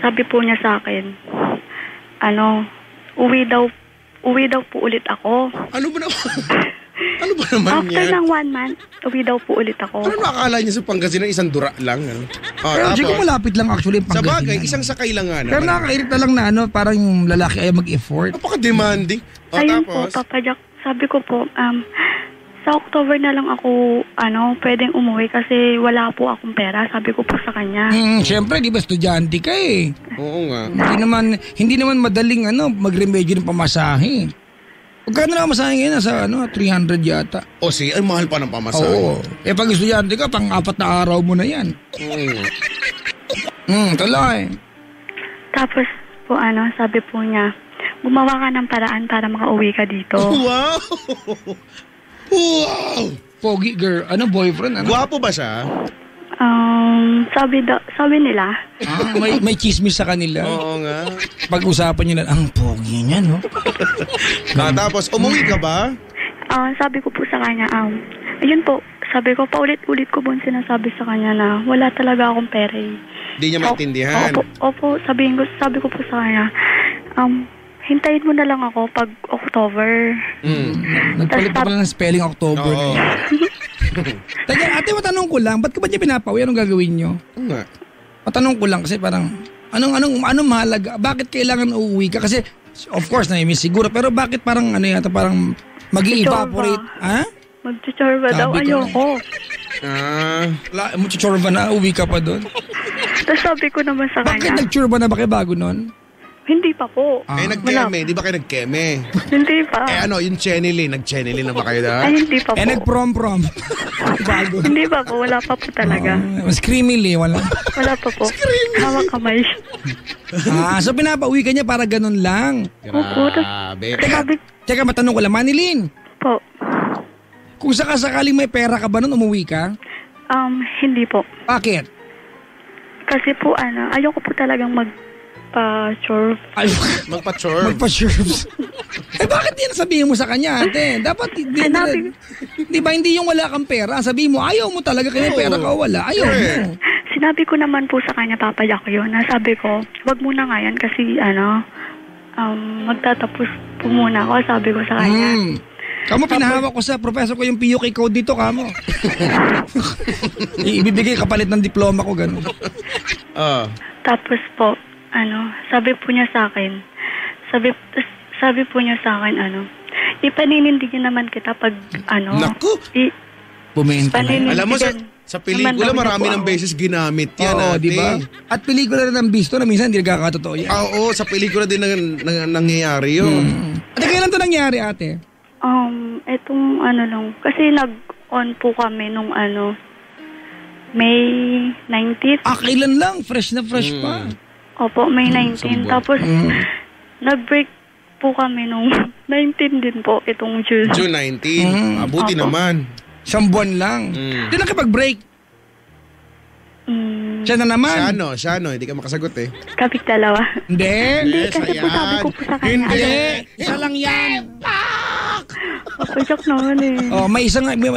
sabi po niya sa akin, uwi daw po ulit ako. Ano ba naman After ng 1 month, uwi daw po ulit ako. Ano akala niya sa Pangasinan? Isang dura lang. Pero di ko malapit lang actually yung Sa Pangasinan. bagay, isang sakay lang nga. Pero nakakairita lang na parang yung lalaki ay mag-effort. Napaka-demanding. Ayun Tapos? po, Papa Jack, sabi ko po, sa October na lang ako, pwedeng umuwi kasi wala po akong pera. Sabi ko po sa kanya. Siyempre, di ba estudyante ka eh. Oo nga. Hindi naman madaling magremedyo ng pamasahe. Magkano na masahe ngayon? Nasa 300 yata. Ay mahal pa ng pamasahe. Oo. Pag estudyante ka, pang-4 na araw mo na yan. Talay. Tapos po, sabi po niya, gumawa ka ng paraan para makauwi ka dito. Wow! Wow! Pogi girl. Boyfriend? Gwapo ba siya? Sabi nila. May chismis sa kanila. Oo nga. Pag-usapan nyo na, ang pogi niya, no? Tapos, umuwi ka ba? Sabi ko po sa kanya, ayun po, sabi ko, paulit-ulit ko po sinasabi sa kanya na wala talaga akong pera eh. Hindi niya maintindihan. Opo, sabi ko po sa kanya, hintayin mo na lang ako pag October. Nagpalit pa pala ng spelling October. Oo. Teka, ate, matanong ko lang, ba't ka ba niya pinapauwi? Anong gagawin nyo? Nga. Matanong ko lang kasi parang, anong mahalaga? Bakit kailangan uuwi ka? Kasi, of course, na-miss siguro, pero bakit parang, parang mag-evaporate? Ha? Mag-chorba daw, ayoko. Mag-chorba na, uwi ka pa doon? Tapos sabi ko naman sa Bakit kanya. nag-chorba na ba kayo bago nun? Hindi pa po. Nag-keme. Di ba kayo nag-keme? Hindi pa. Yung Chenely. Nag-Chenely na ba kayo da? Ay, hindi pa po. Nag-prom. Bago. Hindi pa po. Wala pa po talaga. Mas creamy wala. Wala pa po. Hawak kamay. So pinapauwi ka niya para ganun lang. Grabe. Teka, matanong ko lang, Manilyn. Po. Kung sakasakaling may pera ka ba nun, umuwi ka? Hindi po. Bakit? Kasi po, ayoko po talagang magpa-chorb. Magpa-chorb? Magpa-chorb. Bakit yan sabihin mo sa kanya, ate? Dapat, di ba hindi yung wala kang pera? Sabihin mo, ayaw mo talaga kaya may pera ka o wala. Ayaw mo. Sinabi ko naman po sa kanya, Papa Jack, yun. Sabi ko, wag muna nga yan kasi, magtatapos po muna ako, sabi ko sa kanya. Kamo, pinahawak ko sa professor ko yung PUK code dito, kamo. Ibibigay kapalit ng diploma ko, gano'n. Tapos po, sabi po niya sa akin, ipaninindigan naman kita pag, Naku! Bumenta na. Alam mo, sa pelikula, marami ng beses ginamit yan. Oo, di ba? At pelikula rin ang bisto na minsan hindi nagkakatotoo yan. Oo, sa pelikula din nangyayari yun. At kailan to nangyari, ate? Etong lang, kasi nag-on po kami nung May 19th. Kailan lang? Fresh na fresh pa. Opo, May 19. Tapos, nag-break po kami nung 19 din po, itong June. June 19. Abuti naman. 1 buwan lang. Di nakipag-break. Siya na naman. Siya no, hindi ka makasagot eh. Kapit dalawa. Hindi. Kasi po sabi ko po sa kanya. Hindi. Isa lang yan. Papayak naman eh.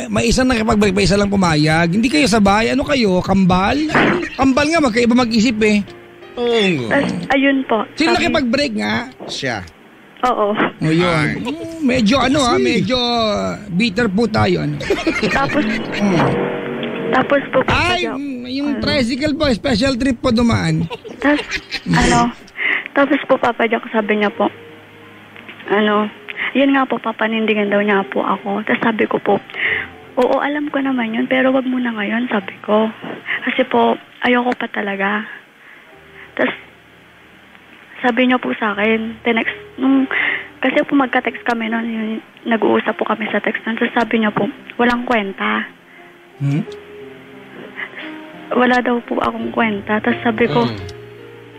May isang nakipag-break, may isa lang pumayag. Hindi kayo sabay. Ano kayo? Kambal? Kambal nga, magkaiba mag-isip eh. Oo. Ayun po. Sino nakipag-break nga? Siya. Oo. O yun. Medyo medyo bitter po tayo. Tapos po papayak. Yung tricycle po, special trip po dumaan. Tapos po papayak, sabi niya po, yun nga po, papanindigan daw niya po ako. Tapos sabi ko po, oo, alam ko naman yun, pero wag muna ngayon, sabi ko. Kasi po, ayoko pa talaga. Tapos, sabi niya po sa akin, kasi po magka-text kami noon, nag-uusap po kami sa text noon. Tapos sabi niya po, walang kwenta. Wala daw po akong kwenta. Tapos sabi ko,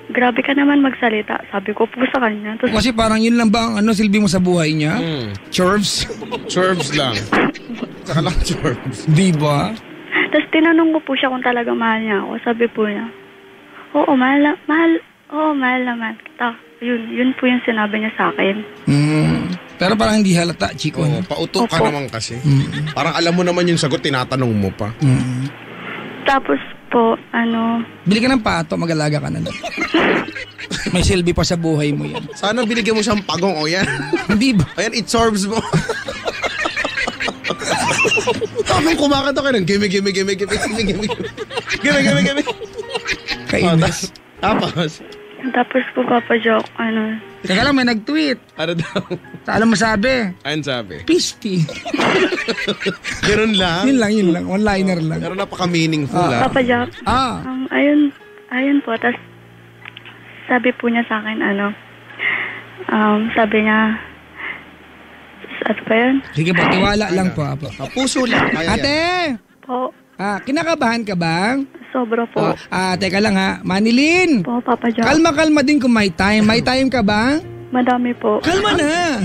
grabe ka naman magsalita. Sabi ko po sa kanya. Tapos, kasi parang yun lang ba ang silbi mo sa buhay niya? Chorves? Chorves lang. Saka lang chorves. Di ba? Tapos tinanong ko po siya kung talaga mahal niya ako. Sabi po niya, oo, mahal naman kita. Yun po yung sinabi niya sa akin. Pero parang hindi halata, Chico. Pauto ka naman kasi. Parang alam mo naman yung sagot, tinatanong mo pa. Tapos po, bili ka ng pato, mag-alaga ka na lang. May silbi pa sa buhay mo yan. Sana binigyan mo siyang pagong o yan. Hindi ba? Ayan, it serves mo. Tapos kumakanta ka nun, gimme. Kainis. Tapos po, Papa Joke, Teka lang, may nag-tweet. Ano daw? Alam mo sabi? Ano sabi? Pisty. Ganun lang? Yun lang. One-liner lang. Pero napaka-meaningful Papa Joke. Ayun po. Tapos, sabi po niya sa akin, sabi niya, ano pa yun? Sige po, tiwala lang po. Puso lang. Ate! Po. Kinakabahan ka ba? Sobra po. Teka lang ha. Manilin! Po, Papa Joke. Kalma din kung may time. May time ka ba? Madami po. Kalma na!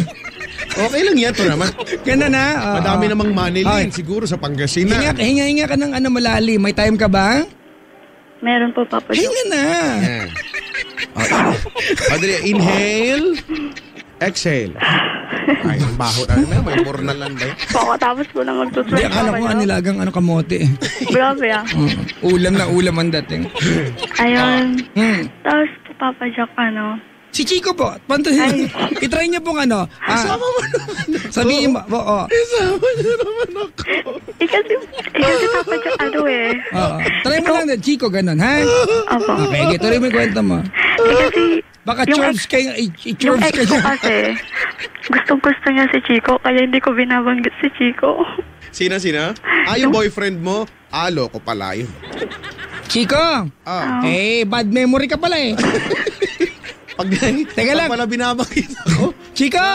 Okay lang yan to naman. Ganda na. Madami namang manilin siguro sa Pangasinan. Hinga ka ng malalim. May time ka ba? Meron po, Papa Joke. Hinga na. Adria, inhale. Exhale. Ay, ang baho na. May bornalan ba yun? Pagkatapos po na magtutuloy. Hindi, akala ko nilagang kamote. Grabe Ulam ang dating. Ayun. Tapos po, Papa Joke, Si Chico po, itry niyo pong Isama mo naman ako. Sabihin mo, Isama niyo naman ako. Kasi Papa Joke, Try mo lang, Chico, ganun, ha? Opo. Okay, tuloy mo yung kwento mo. Kasi, baka chorves kayo, yung ex ko kasi, gustong-gusto niya si Chico, kaya hindi ko binabanggit si Chico. Sina? Yung boyfriend mo? Loko pala yun. Chico! Bad memory ka pala eh. Teka lang. Pala binabanggit ako. Chico!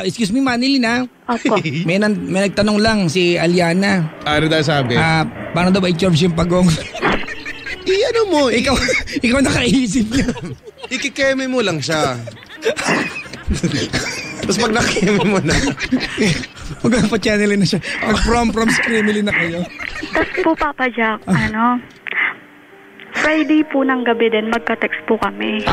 Excuse me, Manilin ha. Opo. May nagtanong lang si Aliana. Ano daw sabi? Paano daw ba i-chorves yung pagong? Ano mo? Ikaw nakaisip niya. Ikikeme mo lang siya. Tapos pag nakeme mo na. Magpapa-channelin na siya. Mag-from screamily na kayo. Tapos po, Papa Jack, Friday po ng gabi din, magka-text po kami.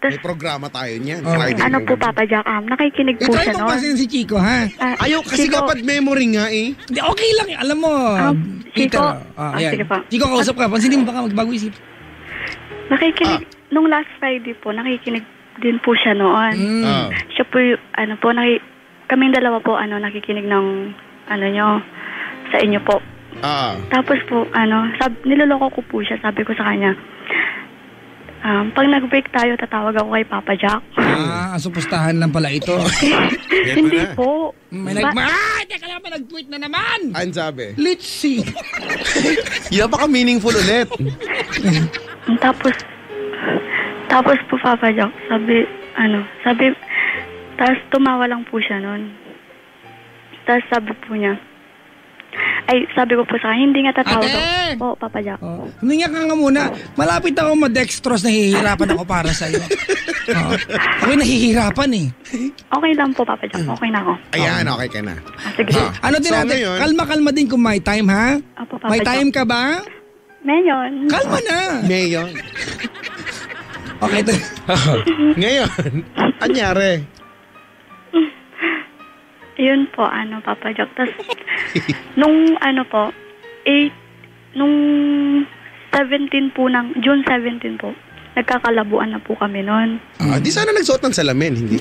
May programa tayo niyan. Po, Papa Jack, nakikinig po siya, no? Try mo si Chico, ha? Ayaw kasi dapat memory nga eh. Hindi, okay lang. Alam mo, Chico. Sige pa. Chico, kausap ka. Pansinin mo baka magbago isip. Nakikinig, nung last Friday po, nakikinig din po siya noon. Ah. Siya po, kaming dalawa po, nakikinig ng, nyo, sa inyo po. Tapos po, niloloko ko po siya. Sabi ko sa kanya, pag nag-break tayo, tatawag ako kay Papa Jack. Supustahan lang pala ito. Hindi po. May teka lang, may nag-tweet na naman. Ano sabi? Let's see. Yan baka meaningful ulit. Tapos po Papa Jack, sabi, tapos tumawa lang po siya nun. Tapos sabi po niya, sabi ko po sa kanya, hindi nga tatawag ako po, Papa Jack. Huminga ka nga muna. Malapit ako ma-dextrose, nahihirapan ako para sa'yo. Ako'y nahihirapan eh. Okay lang po, Papa Jack. Okay na ako. Ayan, okay ka na. Sige. Ano din natin? Ngayon, Kalma-kalma din kung may time, ha? Opo, Papa May Jack. time ka ba? Ngayon. Kalma na. Ngayon. Okay, ito. Ngayon. Anyari? Yun po, Papa Jack. Tapos, nung nung 17 po June 17 po, nagkakalabuan na po kami noon. Di sana nagsuot ng salamin, hindi?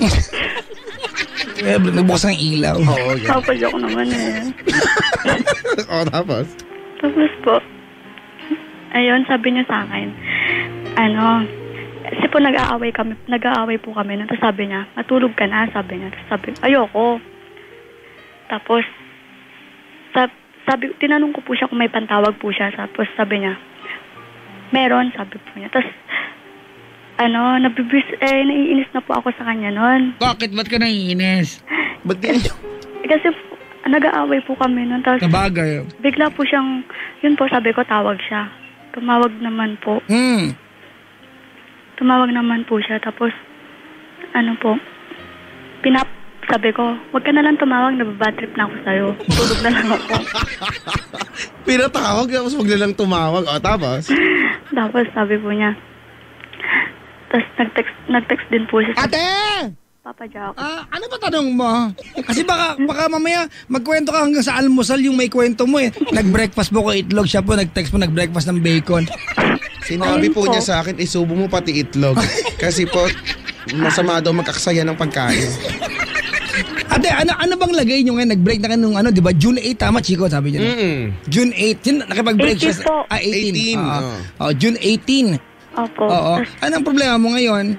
Nagbukas ng ilaw. Oo, yan. Papa Jack naman eh. Tapos? Tapos po, ayun, sabi niya sa akin, kasi po nag-aaway po kami. Tapos sabi niya, matulog ka na, sabi niya. Tapos sabi, ayoko. Tapos, tinanong ko po siya kung may pantawag po siya. Tapos sabi niya, meron, sabi po niya. Tapos, naiinis na po ako sa kanya noon. Bakit? Ba't ka naiinis? Ba't ganyan? Kasi nag-aaway po kami noon. Tapos, Kabagay. bigla po siyang, yun po sabi ko, tawag siya. Tumawag naman po. Tumawag naman po siya. Tapos, sabi ko, wag ka na lang tumawag, nababad trip na ako sa'yo. Tulog na lang ako. Pinatawag, tapos wag na lang tumawag. Tapos? Tapos sabi po niya, tapos nag-text din po siya sa Ate! Papa Jack. Ano ba tanong mo? Kasi baka mamaya magkwento ka hanggang sa almusal yung may kwento mo eh. Nag-breakfast po ko itlog, siya po nag-text po, nag-breakfast ng bacon. Sinabi Ayun po po. niya sa akin, isubo mo pati itlog. Kasi po, masama daw magkakasaya ng pagkain. Ate, ano bang lagay nyo ngayon? Nag-break na kayo nung di ba? June 8, tama, Chico, sabi niya. June 8, yun, nakipag-break 18 siya. po. 18. June 18. Opo. Oo. Tas, Anong problema mo ngayon?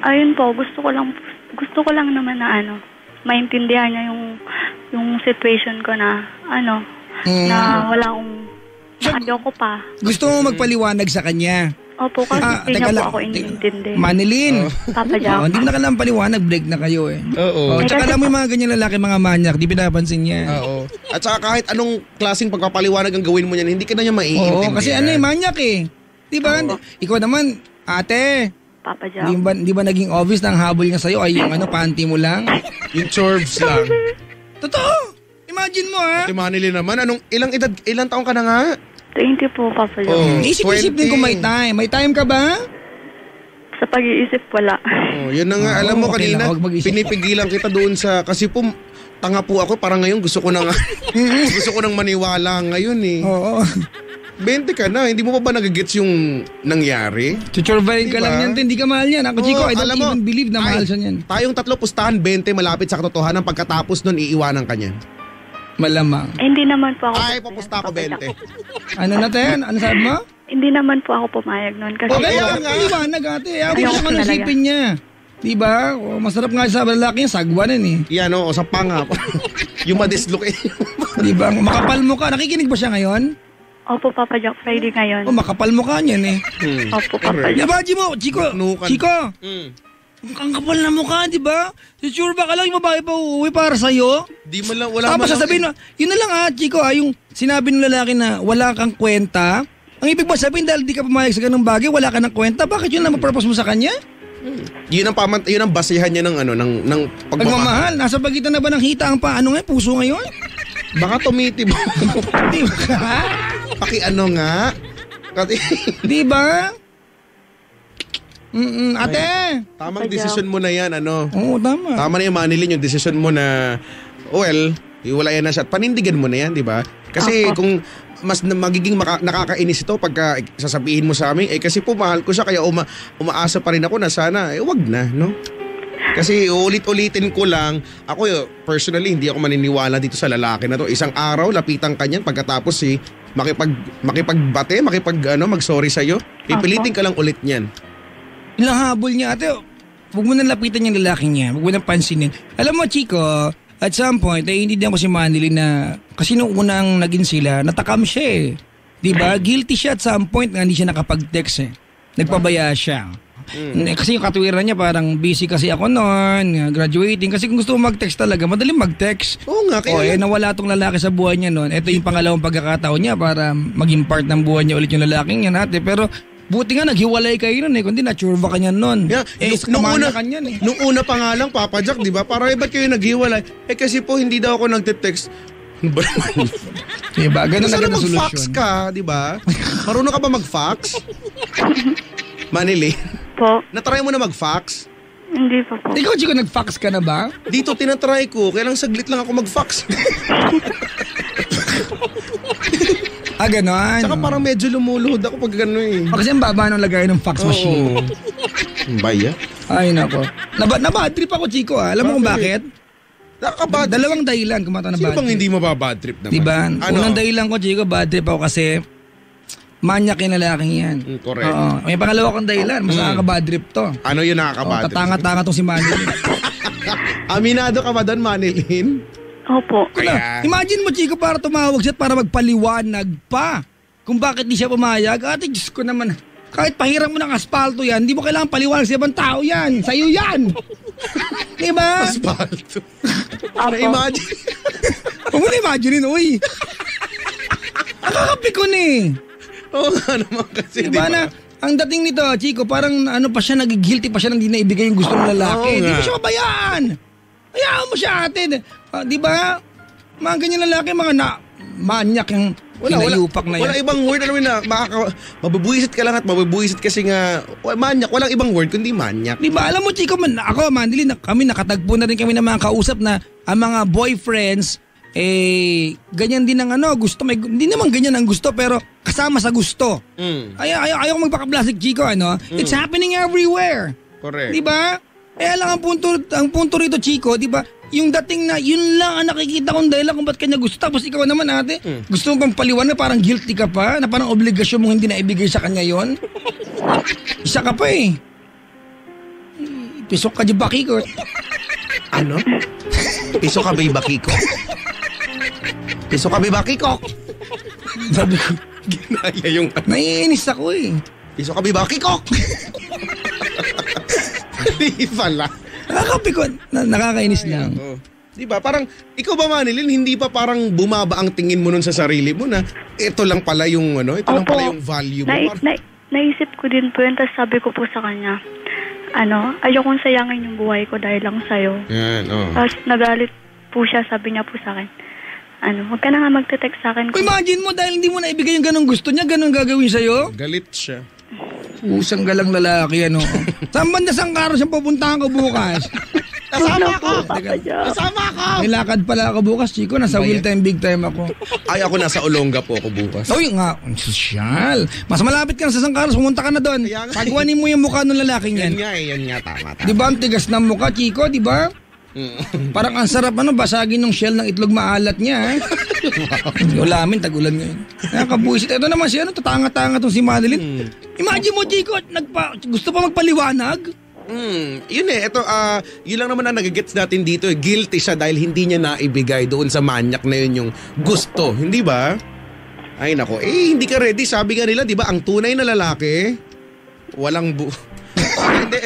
ayun po, gusto ko lang naman na maintindihan niya yung situation ko na na wala akong ayoko pa. Gusto mo magpaliwanag sa kanya? Opo, kasi hindi niya po ako iniintindi. Manilin. Papa Jack. Hindi mo na kailangan paliwanag, break na kayo eh. Oo. Tsaka alam mo yung mga ganyan lalaki, mga manyak, di pinapansin niya. Oo. At saka kahit anong klaseng pagpapaliwanag ang gawin mo niyan, hindi ka na niya maiintindihan. Oo, kasi manyak eh. Di ba? Ikaw naman, ate, Papa Jack. di ba naging obvious na ang habol niya sa'yo ay yung panty mo lang? Yung chorbs lang. Totoo! Imagine mo ha? Ate Manili naman, ilang taong ka na nga? 20 po, Papa Jack. Oh, Isip-isip din kung may time. May time ka ba? Sa pag-iisip, wala. Oh, yun na nga, alam mo okay kanina, lang, huwag mag-isip. pinipigilan kita doon sa, kasi po, tanga po ako, parang ngayon gusto ko nang maniwala ngayon eh. Oo. 20 ka na, hindi mo pa ba nagigets yung nangyari? Chuchurbayin ka Diba? lang yan. Hindi ka mahal yan. Ako, Chico, I don't alam mo, even believe na mahal siya yan. Tayong tatlo pustahan, 20 malapit sa katotohanan, pagkatapos nun, iiwanan ka niyan. Malamang. Hindi naman po ako. Ay, papusta ko Papa Jack. 20. Ano natin? Ano sabi mo? Hindi naman po ako pumayag noon kasi Okay, Kaya nga. nga, liwanag ate. Ayaw Ayoko mo kung ano talaga. isipin niya. Diba? O, masarap nga sa lalaki niya, sagwanan eh. Yan o, sa panga. Yung madislocate. Diba? Makapal mo ka. Nakikinig ba siya ngayon? Opo, Papa Jack, Friday ngayon. O, makapal mo ka niyan eh. Opo, Papa Jack. Diba, Jimo? Chico? Nukan. Chico? Ang kapal na mukha, di ba? Sure ba ka lang yung babae pa uuwi para sa'yo? Di mo lang, wala Tapos man sasabihin mo, yun na lang Chico yung sinabi ng lalaki na wala kang kwenta. Ang ibig ba sabihin dahil di ka pumayag sa ganung bagay, wala ka ng kwenta, bakit yun lang mapurpose mo sa kanya? Yun ang basihan niya ng ng Pagmamahal, nasa pagitan na ba ng hita ang paano ngayon, puso ngayon? Baka tumitib. Di ba? Pakiano nga. Di ba? Ate! Tamang desisyon mo na yan, Oo, tama. Tama na yung Manilin, yung desisyon mo na, well, iwalayan na siya at panindigan mo na yan, di ba? Kasi kung magiging nakakainis ito pagka sasabihin mo sa amin, kasi po mahal ko siya kaya umaasa pa rin ako na sana, wag na, no? Kasi ulit-ulitin ko lang, ako personally hindi ako maniniwala dito sa lalaki na to. Isang araw, lapitan ka niyan pagkatapos makipagbate, mag-sorry sa'yo. Pipilitin ka lang ulit niyan. Ilang habol niya, ate. Huwag mo nang lapitan yung lalaki niya. Huwag mo nang pansinin. Alam mo, Chico, at some point, hindi din ako si Manilyn na, kasi nung unang naging sila, natakam siya eh. Diba? Guilty siya at some point na hindi siya nakapag-text eh. Nagpabaya siya. Kasi yung katwiran niya parang busy kasi ako noon, graduating. Kasi kung gusto mo mag-text talaga, madaling mag-text. Oo nga. Kaya nawala tong lalaki sa buhay niya noon. Ito yung pangalawang pagkakataon niya para maging part ng buhay niya ulit yung lalaking yan ate. Pero buti nga naghiwalay kayo nun eh. Kundi na-churva ka niyan nun. Yeah, nung una pa nga lang, Papa Jack, di ba? Para ba't kayo naghiwalay? Kasi po hindi daw ako nagte-text. Diba? Ganun na ganun solusyon. Mag-fax ka, di ba? Marunong ka ba mag-fax? Manilyn? Po? Natry mo na mag-fax? Hindi pa po. Ikaw, Chico, nag-fax ka na ba? Dito, tinatry ko. Kaya lang saglit lang ako mag-fax. Ganon. Saka parang medyo lumuluhod ako pag gano'n eh. Kasi ang baba nung lagay ng fax machine. Baya? Ay, nako. Nabad trip ako, Chico. Alam mo kung bakit? Dalawang dahilan kung mata na Sino bad bang trip. hindi mababad trip naman? Diba? Unang dahilan ko, Chico, bad trip ako kasi manyak yung lalaking yan. Correct. Oo. May pangalawa kong dahilan. Mas nakaka-bad trip to. Ano yun nakaka-bad trip? Tatanga-tanga tong si Manilyn. Aminado ka ba doon, Manilyn? Opo. Imagine mo, Chico, para tumawag siya para magpaliwanag pa kung bakit di siya pumayag. Ate, Diyos ko naman. Kahit pahiram mo ng aspalto yan, hindi mo kailangan paliwanag sa ibang tao yan. Sa'yo yan. Diba? Aspalto. Imagine. Huwag mo na-imaginein, uy. Nakakapikon eh. Oo nga naman kasi, diba na, ang dating nito, Chico, parang ano pa siya, nagigilty pa siya nang di naibigay yung gusto ng lalaki. Di mo siya mabayaan. Hayaan mo siya, ate. Diba? Mga ganyan lalaki, mga manyak yung kinayupak na yan. Wala ibang word, alam mo na, mabubuisit ka lang at mabubuisit kasi nga, manyak, walang ibang word kundi manyak. Diba, alam mo, Chico, ako, Manilyn, kami nakatagpo na rin kami ng mga kausap na ang mga boyfriends, ganyan din ang gusto. Hindi naman ganyan ang gusto, pero kasama sa gusto. Ayaw magpaka-plastic, Chico, It's happening everywhere. Correct. Diba? Lang ang punto rito, Chico, diba? Yung dating na, yun lang ang nakikita kong dahilan kung ba't kanya gusto. Tapos ikaw naman, ate, gusto mo pang paliwanag na parang guilty ka pa, na parang obligasyon mong hindi na ibigay sa kanya yon. Isa ka pa eh. Pisok ka di baki ko. Ano? Piso ka ba baki ko? Piso ka ba baki ko? Sabi ko, ginaya yung... naiinis ako eh. Piso ka ba baki ko? Hindi pala. Nakakainis lang. Diba? Parang, ikaw ba, Manilyn, hindi pa parang bumaba ang tingin mo nun sa sarili mo na ito lang pala yung, ito lang pala yung value mo. Naisip ko din po yun, tapos sabi ko po sa kanya, ayokong sayangin yung buhay ko dahil lang sa'yo. Yan, Tapos nagalit po siya, sabi niya po sa akin, huwag ka na nga magte-text sa akin. Imagine mo, dahil hindi mo na ibigay yung ganong gusto niya, ganong gagawin sa'yo? Galit siya. Usang galang lalaki, Saan banda sangkaro siyang pupuntahan ko bukas? Kasama ko! Kasama ko! May lakad pala ako bukas, Chico. Nasa will time, big time ako. Ay, ako nasa Olonga po ako bukas. Uy nga, sosyal. Mas malapit ka na sa Sangkaros, pumunta ka na doon. Pagwanin mo yung mukha ng lalaking yan. Yan nga, tama. Di ba ang tigas ng mukha, Chico, di ba? Parang ang sarap basagin ng shell ng itlog maalat niya. Ulamin, tagulan ngayon. Nakakabuisit. Ito naman siya, tatanga-tanga itong si Manilyn. Imagine mo, Chico, gusto pa magpaliwanag? Yun ito, yun lang naman ang nagigets natin dito. Guilty siya dahil hindi niya naibigay doon sa manyak na yun yung gusto. Hindi ba? Ay nako, hindi ka ready. Sabi nga nila, di ba, ang tunay na lalaki, walang hindi,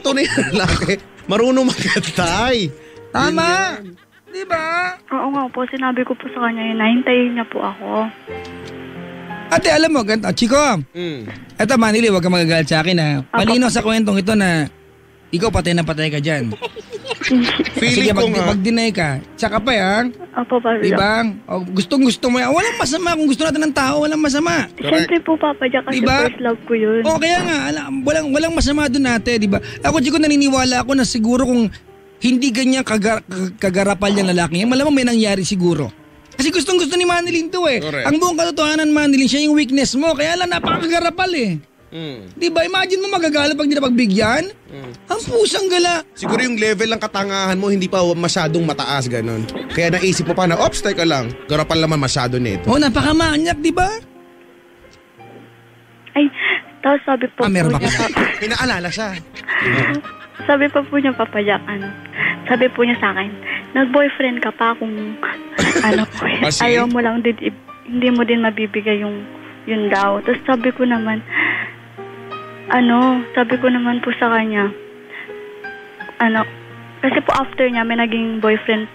tunay na lalaki, marunong magkatay. Tama! Di ba? Oo nga po, sinabi ko po sa kanya yun, nahintayin niya po ako. Ate, alam mo, Chico, eto Manilyn, huwag ka magagalit sa akin Palino sa kwentong ito na ikaw patay na patay ka dyan. Feeling ko nga. Pag-deny ka, tsaka pa Opo, Papa Jack. Diba? Gustong-gusto mo yan. Walang masama kung gusto natin ng tao, walang masama. Siyempre po, Papa Jack, kasi diba? First love ko yun. Kaya nga, walang masama doon ate, diba? Ako, Chico, naniniwala ako na siguro kung hindi ganyan kagarapal yung lalaki yan, malamang may nangyari siguro. Kasi gustong-gusto ni Manilyn to eh. Correct. Ang buong katotohanan, Manilyn, siya yung weakness mo. Kaya lang napakagarapal eh. Di ba? Imagine mo magagala pag hindi na pagbigyan? Ang pusang gala. Siguro yung level ng katangahan mo hindi pa masyadong mataas, ganun. Kaya naisip mo pa na, ops, teka lang, garapal naman masyado nito. Oh, napakamanyak, di ba? Ay, tapos sabi po meron po ba niya, Inaalala siya. sabi pa po niya, Papa Jack, sabi po niya sa akin, nag-boyfriend ka pa kung Kasi? ayaw mo lang din, hindi mo din mabibigay yun daw. Tapos sabi ko naman po sa kanya, kasi po after niya, may naging boyfriend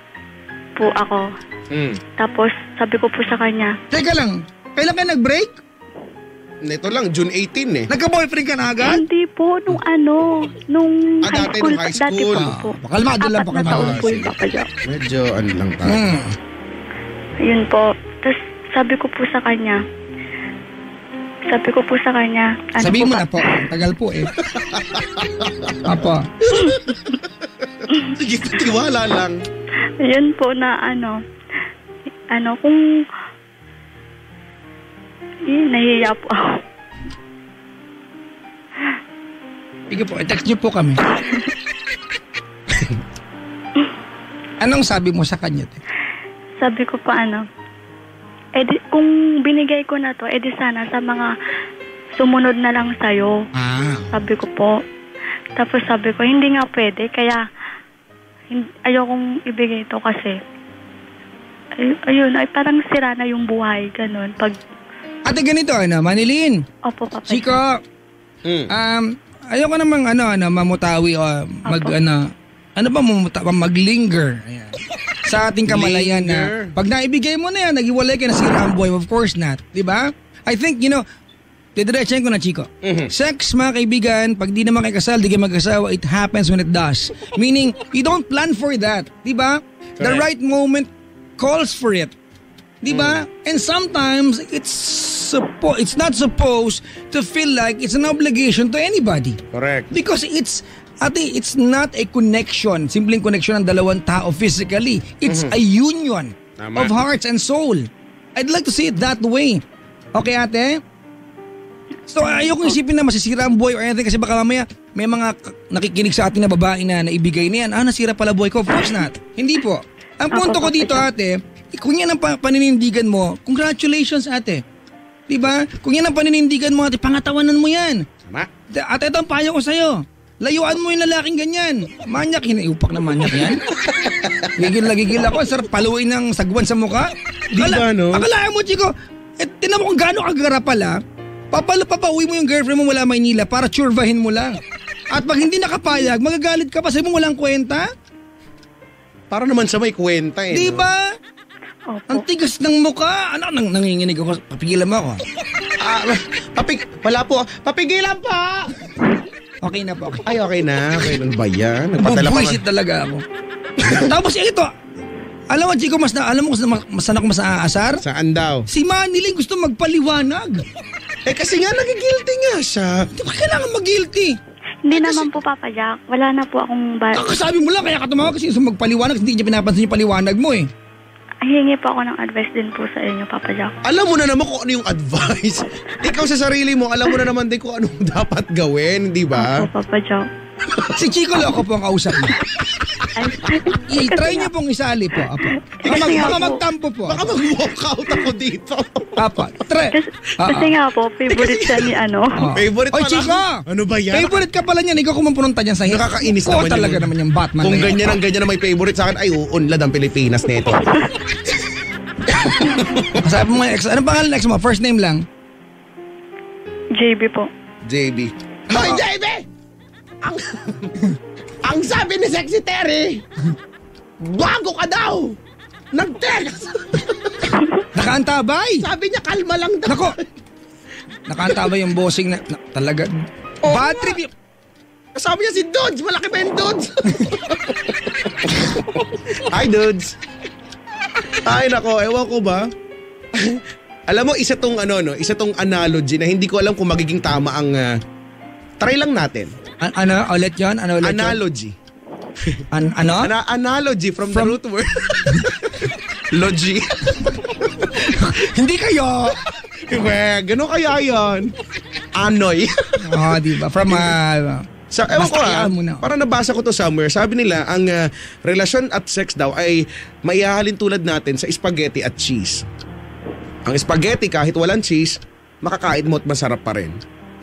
po ako. Tapos sabi ko po sa kanya, Teka lang, kailan kayo nag-break? Ito lang, June 18 eh. Nagka-boyfriend ka na agad? hindi po, nung high dati school, nung high dati school. po. Kalmado lang po, 4 na kalmado. taon po yung Papa Jack. Medyo lang tayo. Ayun po. Tapos sabi ko po sa kanya, Sabihin mo na po, tagal po eh. Apo. Sige, tiwala lang. Ayun po na kung nahihiya po ako. Sige po, text niyo po kami. Anong sabi mo sa kanya? Sabi ko pa kung binigay ko na to, edi sana sa mga sumunod na lang sa'yo. Sabi ko po. Tapos sabi ko, hindi nga pwede, kaya ayokong ibigay to kasi ayun, ay parang sira na yung buhay, ganun. Ate, ganito, Manilyn. Opo, Papa. Chico, ayoko namang mamutawi o maglinger. Ayan. Sa ating kamalayan na pag naibigay mo na yan, naghiwalay ka na si Ramboy, of course not. Diba? I think, didiretsahin ko na, Chico. Sex, mga kaibigan, pag di naman kayo kasal, di kayo mag-asawa, it happens when it does. Meaning, you don't plan for that. Diba? The right moment calls for it. Diba? And sometimes, it's not supposed to feel like it's an obligation to anybody. Correct. Because it's not a connection, simpleng connection ng dalawang tao physically. It's a union of hearts and soul. I'd like to see it that way. Okay, ate? So, ayokong isipin na masisira ang boy or anything kasi baka mamaya may mga nakikinig sa atin na babae na naibigay niyan. Nasira pala boy ko. Of course not. Hindi po. Ang punto ko dito, ate, kung yan ang paninindigan mo, congratulations, ate. Diba? Kung yan ang paninindigan mo, ate, pangatawanan mo yan. Tama. Ate, ito ang payo ko sa'yo. Layuan mo yung lalaking ganyan. Manyak, hinaiupak na manyak yan. Gigil ako. Sarap paluin ng sagwan sa mukha. Di ba, no? Akalaan mo, Chico. Tinan mo kung gaano kagarapal, ha? Papauwi mo yung girlfriend mo mula Maynila para tsurvahin mo lang. At pag hindi nakapayag, magagalit ka pa sa mo walang kwenta. Para naman sa may kwenta eh. Di ba? Ang tigas ng mukha. Nanginginig ako. Papigilan mo ako. Wala po. Papigilan po! Okay na po. Okay. Ay, okay na. Okay lang ba yan? Nagpadala pa Bubuisit talaga ako. Tapos ito, alam mo, Chico, alam mo kung saan ako mas aasar? Saan daw? Si Manilyn gusto magpaliwanag. Kasi nga nagigilty nga siya. Di ba kailangan mag-guilty? Hindi naman po, Papa Jack. Wala na po akong Kakasabi mo lang, kaya ka tumawag kasi gusto magpaliwanag. Hindi niya pinapansin yung paliwanag mo eh. Hingi po ako ng advice din po sa inyo, Papa Jack. Alam mo na naman kung ano yung advice. Ikaw sa sarili mo, alam mo na naman din kung ano dapat gawin, di ba? Opo, Papa Jack. Si Chico Loco po ang kausap mo. I-try niyo pong isali po, Apo. Baka magtampo po. Baka mag-walk out ako dito. Apo, try. Kasi nga po, favorite siya ni Favorite Oy, pala. Chico! Ano ba yan? Favorite ka pala niyan. Ikaw kumapunta dyan sa hit. Nakakainis Ko naman talaga yun. naman yung Batman. Kung na yun. ganyan na may favorite sa akin, ay uunlad ang Pilipinas nito. Sabi mo nga, ano pangalan next mo? First name lang? JB po. JB. Hoy, JB! Ang sabi ni Sexy Terry, bago ka daw! Nag-text! Nakaantabay! Sabi niya, kalma lang daw. Nako! Nakaantabay yung bossing na talaga. Bad trip yung... Sabi niya si Dudes, malaki ba yung Dudes? Hi, Dudes. Ay, nako, ewan ko ba? Alam mo, isa tong analogy na hindi ko alam kung magiging tama ang... try lang natin. Ano? Ulit yun? Ano ulit Analogy. ano? Analogy from the root word. Logi. Hindi kayo. Gano'n kaya yan? Anoy. Di ba? From Ewan ko Basta mo na. para nabasa ko to somewhere, sabi nila, ang relasyon at sex daw ay maihahalin tulad natin sa spaghetti at cheese. Ang spaghetti kahit walang cheese, makakain mo at masarap pa rin.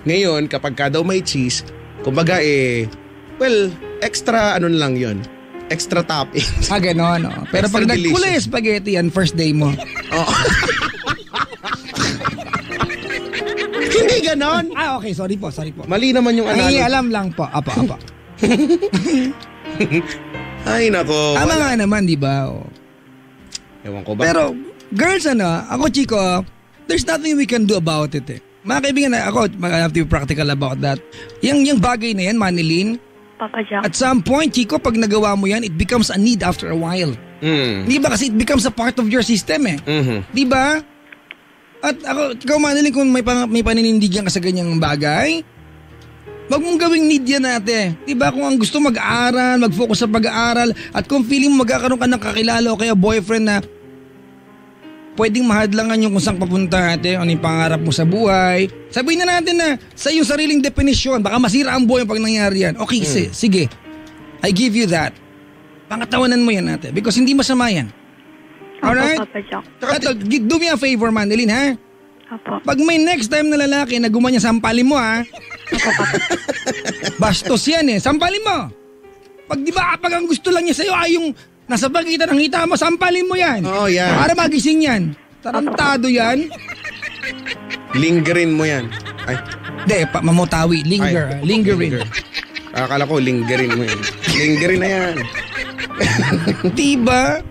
Ngayon, kapag ka daw may cheese, kumbaga extra lang yon, extra toppings. Ganon. Pero Extra pag nagkulay delicious. spaghetti yan, first day mo. Oo. Hindi ganon. Okay, sorry po. Mali naman yung Ay, analogy. alam lang po. Apa. Ay, nako. Tama nga naman, di ba? Ewan ko ba? Pero, girls, ako, Chico, there's nothing we can do about it eh. Mga kaibigan, ako, I have to be practical about that. Yung bagay na yan, Manilyn, Papa Jack. at some point, Chico, pag nagawa mo yan, it becomes a need after a while. Di ba? Kasi it becomes a part of your system eh. Di ba? At ako, ikaw Manilyn, kung may paninindigan ka sa ganyang bagay, wag mong gawing need yan ate. Diba kung ang gusto mag-aaral, mag-focus sa pag-aaral, at kung feeling mo magkakaroon ka ng kakilala o kaya boyfriend na pwedeng mahadlangan yung kung saan papunta ate, ano yung pangarap mo sa buhay, sabihin na natin na sa iyong sariling definisyon, baka masira ang buhay pag nangyari yan. Okay, sige. I give you that. Pangatawanan mo yan ate because hindi masama yan. Alright? Papa Jack. At do me a favor, Manilyn, ha? Apo. Pag may next time na lalaki na gumanya, sampalin mo, ha? Bastos yan eh. Sampalin mo. Pag di ba, pag ang gusto lang niya sa'yo ay yung nasa pagitan ng hita mo, sampalin mo yan. Oo, yan. Para magising yan. Tarantado yan. Lingerin mo yan. Ay. Hindi, mamutawi. Lingering. Akala ko lingerin mo yan. Lingerin na yan. Diba?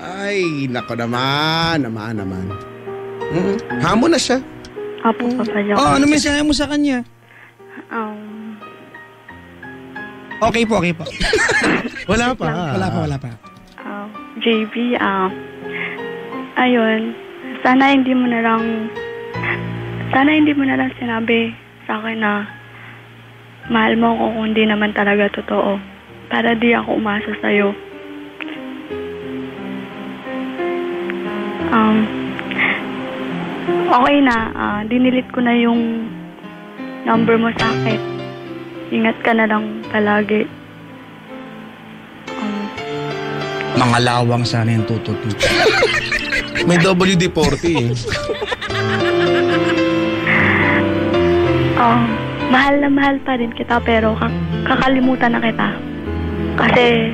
Ay, nako naman. Hamon na siya. Apo, Papa Jack. Ano mensahe mo sa kanya? Okay po. Wala pa. Wala pa. JB, ayun, sana hindi mo na lang sinabi sa akin na mahal mo ako kung hindi naman talaga totoo. Para di ako umasa sa'yo. Okay na, dinilit ko na yung number mo sa akin. Ingat ka na lang palagi. Mga lawang sana yung tutot mo. May WD-40 eh. Mahal na mahal pa rin kita pero kakalimutan na kita. Kasi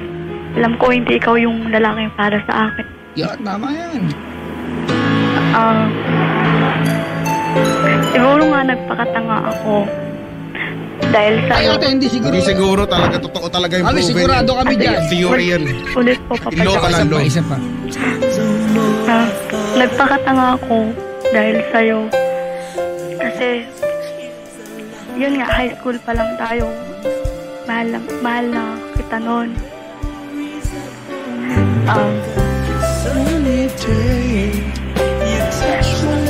alam ko hindi ikaw yung lalaking para sa akin. Yan, tama yan. Siguro nga nagpakatanga ako. Dahil sa'yo. Ay, hindi siguro. Hindi siguro talaga, totoo talaga yung proven. Sigurado kami dyan. Theory yan. Ulit po, Papa Ilo Jack. ka lang, Isa pa. Nagpakatanga ako dahil sa'yo. Kasi, yun nga, high school pa lang tayo. Mahal na kita noon.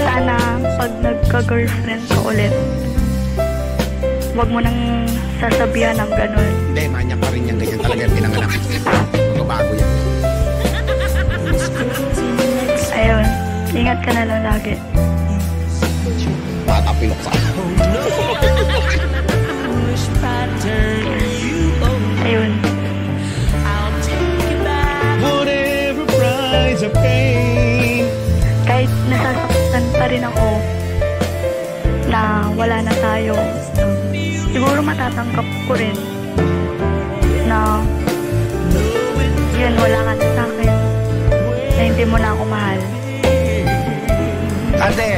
Sana, pag nagka-girlfriend ka ulit, wag mo nang sasabihan ng gano'n. Hindi, manyak pa rin yan. Ganyan talaga yung pinanganak. Magbabago yan. Ayun, ingat ka na lang lagi. Bata pinuksa. Ayun. Whatever price of pain. Kahit nasasaktan pa rin ako na wala na tayo, siguro matatanggap ko rin na yun, wala ka na sa akin, na hindi mo na ako mahal. Ate,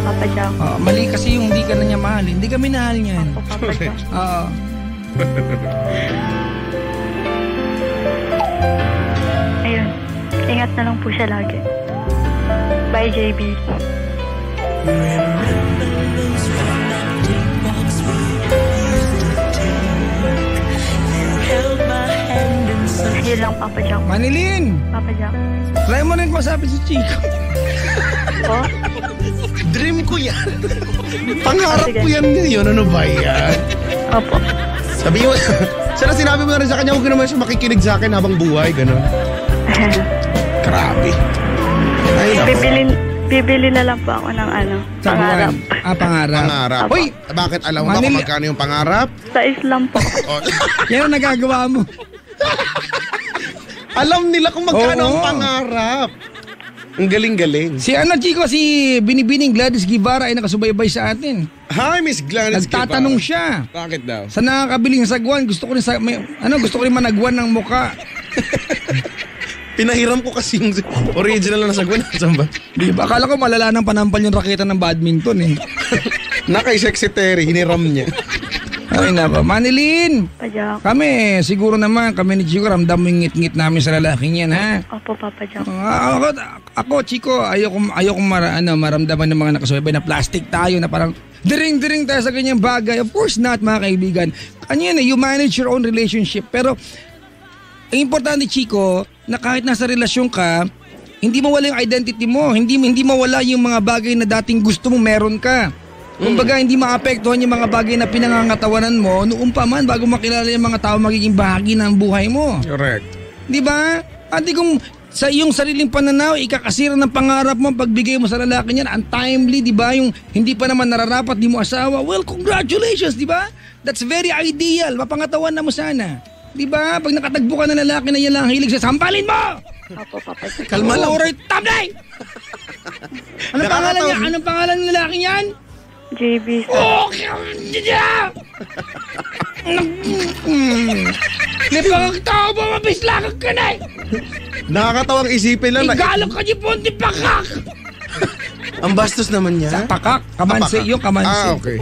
Papa Jack. mali kasi yung hindi ka na niya mahal. Hindi ka minahal niyan. O Papa Jack. Oo. Ayun, ingat na lang po siya lagi. Bye, JB. Yun lang, Papa Jack. Manilyn, Papa Jack. try mo rin kausapin si Chico. Po? Dream ko yan. Pangarap Sige. ko yan ngayon. Ano ba yan? Opo. Sabi mo, sana sinabi mo na rin sa kanya, huwag naman siya makikinig sa akin habang buhay. Ganon. Grabe. Ay, nako. Bibili na lang po ako ng Sa pangarap. buwan. Pangarap. Pangarap. Apo. Uy, bakit alam mo ba kung magkano yung pangarap? Sa Islam po. Yan ang nagagawa mo. Alam nila kung magkano Oo. ang pangarap. Ang galing-galing. Si Chico, si Binibining Gladys Guevara ay nakasubaybay sa atin. Hi, Miss Gladys. Nagtatanong Guevara. siya. Bakit daw? Sa nakakabiling sagwan, gusto ko rin managwan ng muka. Pinahiram ko kasi yung original na nasagwan. Saan ba? Di ba? Akala ko malala ng panampal yung raketa ng badminton eh. Nakay secretary, hiniram niya. Ay na ba? Manilin! Papa Jack. Kami, siguro naman, kami ni Chico, ramdam mo yung ngit-ngit namin sa lalaking yan, ha? Opo, Papa Jack. Ako, Chico, ayoko maramdaman ng mga nakasubaybay na plastic tayo na parang diring-diring tayo sa ganyang bagay. Of course not, mga kaibigan. Ano yan you manage your own relationship. Pero, ang importante, Chico, na kahit nasa relasyon ka, hindi mawala yung identity mo. Hindi mawala yung mga bagay na dating gusto mong meron ka. Kumbaga, hindi maapektuhan yung mga bagay na pinangangatawanan mo noon pa man bago makilala yung mga tao magiging bahagi ng buhay mo. Correct. Di ba? At kung sa iyong sariling pananaw, ikakasira ng pangarap mo pagbigay mo sa lalaki niyan, untimely, di ba? Yung hindi pa naman nararapat, di mo asawa. Well, congratulations, di ba? That's very ideal. Mapangatawan na mo sana. Di ba? Pag nakatagbo ka ng lalaki na yan lang hilig sa sampalin mo! Opo, Papa Jack. Kalma lang. Alright, tabay! Anong pangalan niya? Anong pangalan ng lalaki niyan? JB. Okay! Napakagtao ba mabislakag ka na eh! Nakakatawang isipin lang na Igalog ka di ponti pakak! ang bastos naman niya. Pakak, kamansi, yung kamansi. Ah, okay.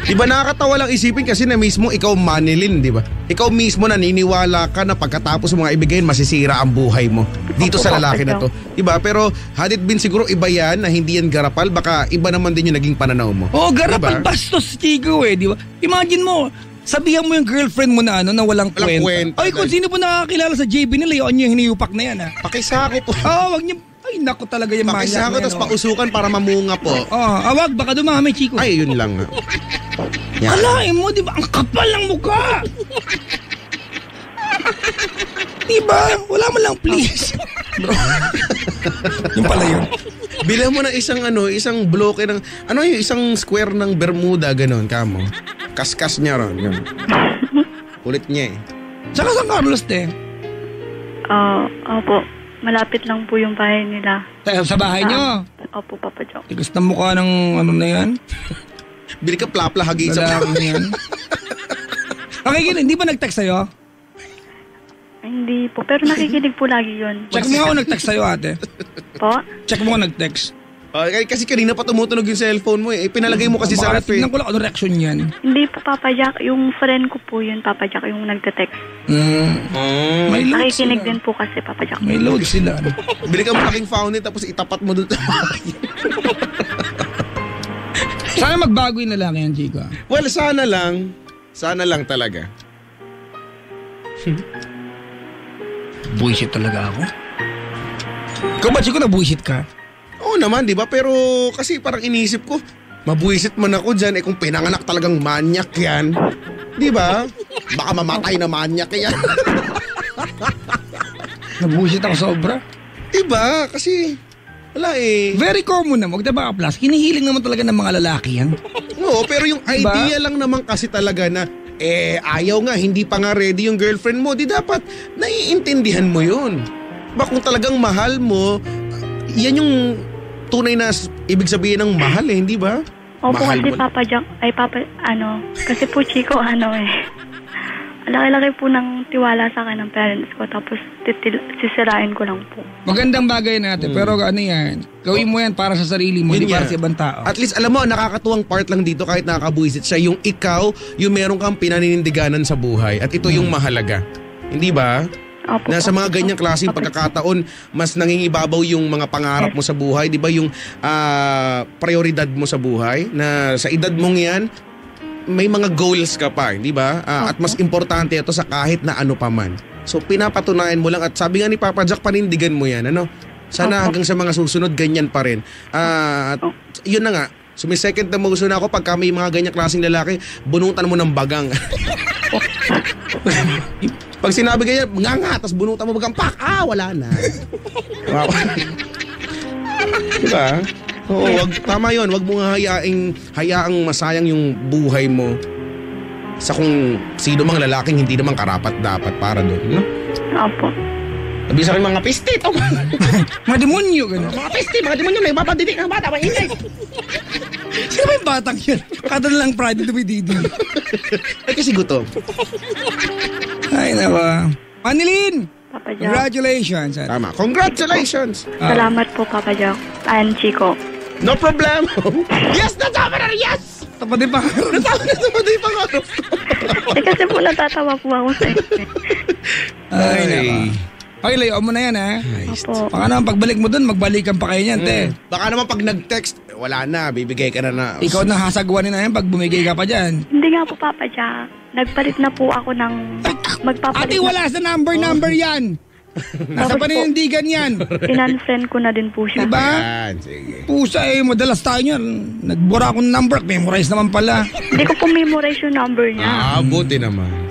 Diba nakakatawa lang isipin kasi na mismo ikaw manilin, di ba? Ikaw mismo naniniwala ka na pagkatapos mo mga ibigayin, masisira ang buhay mo. Dito sa lalaki na to. Diba? Pero had it been siguro iba yan na hindi yan garapal, baka iba naman din yung naging pananaw mo. Oo, garapal Diba? bastos, Chico eh, di ba? Imagine mo, sabihan mo yung girlfriend mo na na walang kwenta. kwenta. Ay, kung sino po nakakilala sa JB nila, yun yung hiniyupak na yan ha. Pakisako po. Oo, wag niyo. Ay, naku talaga yung manyak Pakisako na yan, tapos oh. pausukan para mamunga po. Awag, baka dumami, Chico. Ay, yun lang. Yan. Alain mo, di ba? Ang kapal ng mukha! Di ba? Wala mo lang, please. Bro. Yung pala yun. Bilang mo ng isang bloke ng, yung isang square ng Bermuda, ganon, kamo. Kaskas niya ron. Ganun. Ulit niya eh. Saka San Carlos, te. Opo. Malapit lang po yung bahay nila. Sa bahay nyo. Opo, Papa Jack. Tigas na mukha ng na yan. Bili ka plapla hagi sa Lalaki na yan. Okay, gila, hindi ba nag-text sa'yo? Hindi po. Pero nakikinig po lagi yun. Check mo nga kung nag-text sa'yo, ate. Po? Check mo kung nag-text. Kasi kanina pa tumutunog yung cellphone mo eh. Pinalagay mo kasi sa ref eh. Tingnan ko lang ano reaction yan. Hindi po, Papa Jack. Yung friend ko po yun, Papa Jack, yung nagte-text. May load Nakikinig sila. din po kasi, Papa Jack. May load sila. Bili ka malaking fountain tapos itapat mo doon. Sana magbago yung lalaki yan, Chico. Well, sana lang. Sana lang talaga. Bullshit talaga ako. Ikaw ba, Chico, na-bullshit ka? Oo naman, di ba? Pero kasi parang inisip ko, mabuisit man ako dyan. Kung pinanganak talagang manyak yan. Di ba? Baka mamatay na manyak yan. Na-bullshit ako sobra. Di ba? Kasi, wala eh. Very common na, magdaba ka plus. Kinihiling naman talaga ng mga lalaki yan. Oo, pero yung Diba? idea lang naman kasi talaga na, ayaw nga, hindi pa nga ready yung girlfriend mo. Di dapat, naiintindihan mo yun. Ba kung talagang mahal mo, yan yung tunay na ibig sabihin ng mahal eh, hindi ba? Opo, Mahal kasi mo. Papa Jack, kasi po Chico, laki-laki po ng tiwala sa akin ng parents ko, tapos sisirain ko lang po. Magandang bagay natin, pero ano yan, gawin mo yan para sa sarili mo, Yun hindi para nga. sa ibang tao. At least alam mo, nakakatuwang part lang dito kahit nakakabuisit siya, yung ikaw, yung meron kang pinaninindiganan sa buhay at ito yung mahalaga. Hindi ba? Opo, Na sa mga Papa ganyang Jack. klaseng Papa Jack. pagkakataon, mas nangingibabaw yung mga pangarap mo sa buhay, di ba? Yung prioridad mo sa buhay, na sa edad mong yan, may mga goals ka pa, di ba? At mas importante ito sa kahit na ano pa man. So pinapatunayan mo lang at sabi nga ni Papa Jack, panindigan mo yan, ano? Sana hanggang sa mga susunod, ganyan pa rin. At yun na nga, sumisecond na motion ako pagka may mga ganyang klaseng lalaki, bunutan mo ng bagang. Pag sinabi ganyan, nga, tapos bunutan mo bagang, pak, wala na. Wow. Diba? Oo, tama yun. Wag mo nga hayaang masayang yung buhay mo sa kung sino mang lalaking hindi naman karapat-dapat para doon, no? Opo. Sabi sa akin mga piste, ito. Mga demonyo, gano'n. Mga piste, mga demonyo, may papadidik ang bata, maingay. Sino ba yung batang yan? Kada lang Friday to be Didi. Ay, kasi gutom. Ay, nawa. Manilin! Papa Jack. Congratulations. Tama. Congratulations. Salamat po, Papa Jack. And Chico. No problem. Yes, natama na rin, yes! Tapatin pa. Natama na yung pangarap ko. Kasi po natatawa po ako sa inyo. Ay, nawa. Okay, layo mo na yan, ha? Opo. Baka naman pagbalik mo dun, magbalikan pa kayo niyan, te. Baka naman pag nag-text, wala na, bibigay ka na. Ikaw na hasagwanin na yan pag bumigay ka pa dyan. Hindi nga po, Papa Jack. Nagpalit na po ako ng... Magpapalit Ate, wala sa number yan. Nasa paninindigan yan. Inunfriend ko na din po siya. Diba? Yan, sige. Pusa madalas tayo niyan. Nagbura akong number, memorize naman pala. Hindi ko po memorize yung number niya. Buti naman.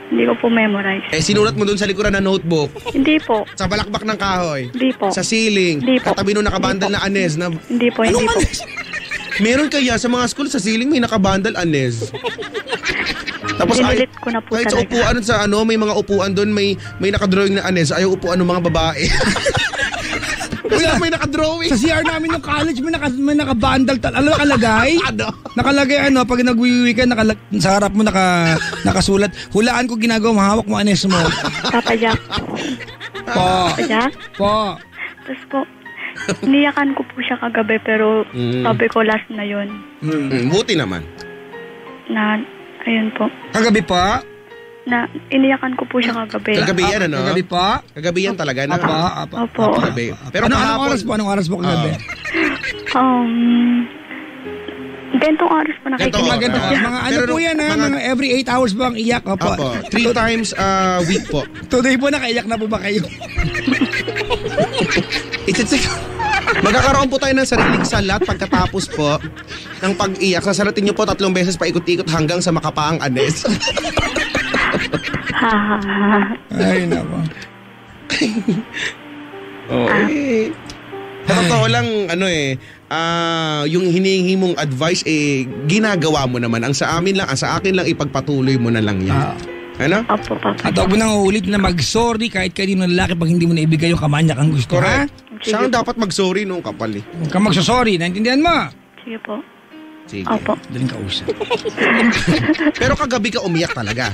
Hindi ko po memorize. Sinulat mo dun sa likuran na notebook, Hindi po. sa balakbak ng kahoy, Hindi po. sa ceiling, Hindi po. katabi nung nakabandal na anes na... Hindi po, hindi po. Meron kaya sa mga school sa ceiling may nakabandal anes. Tapos Dinilit ko na po kahit sa talaga. upuan sa may mga upuan doon may nakadrawing na anes, ayaw upuan ng mga babae. Kasi may nakadrawing. Sa CR namin yung college, may nakabandal. Alam nakalagay? Ano? Nakalagay pag nagwiwi ka, sa harap mo nakasulat. Hulaan ko ginagawa, mahawak mo anes mo. Papa Jack. Po. Papa Jack. Po. Tapos po, niyakan ko po siya kagabi pero sabi ko last na yun. Buti naman. Na, ayun po. Kagabi pa? Na, iniyakan ko po siya kagabi. Kagabi yan, ano? Kagabi pa? Kagabi yan talaga na. Opo. Kagabi. Pero Anong oras po? Anong oras po kagabi? Gantong oras po Gantong nakikinig. oras. Mga ano Pero po yan, mga every 8 hours ba ang iyak? Opo. 3 times a week po. Today po nakaiyak na po ba kayo? Magkakaroon po tayo ng sariling salat pagkatapos po ng pag-iyak. Sasalatin niyo po 3 beses paikot-ikot hanggang sa makapaang anes. Ay, nako. Sa totoo lang, yung hinihingi mong advice, ginagawa mo naman. Ang sa akin lang, ipagpatuloy mo na lang yan. Ano? Opo, Papa. At huwag mo nang uulit na mag-sorry kahit kanino lalaki pag hindi mo na ibigay yung kamanyak ang gusto, ha? Siya ang dapat mag-sorry nung kapal eh. Huwag ka magsasorry, naintindihan mo? Sige po. Sige. Opo. Daling kausap. Pero kagabi ka umiyak talaga.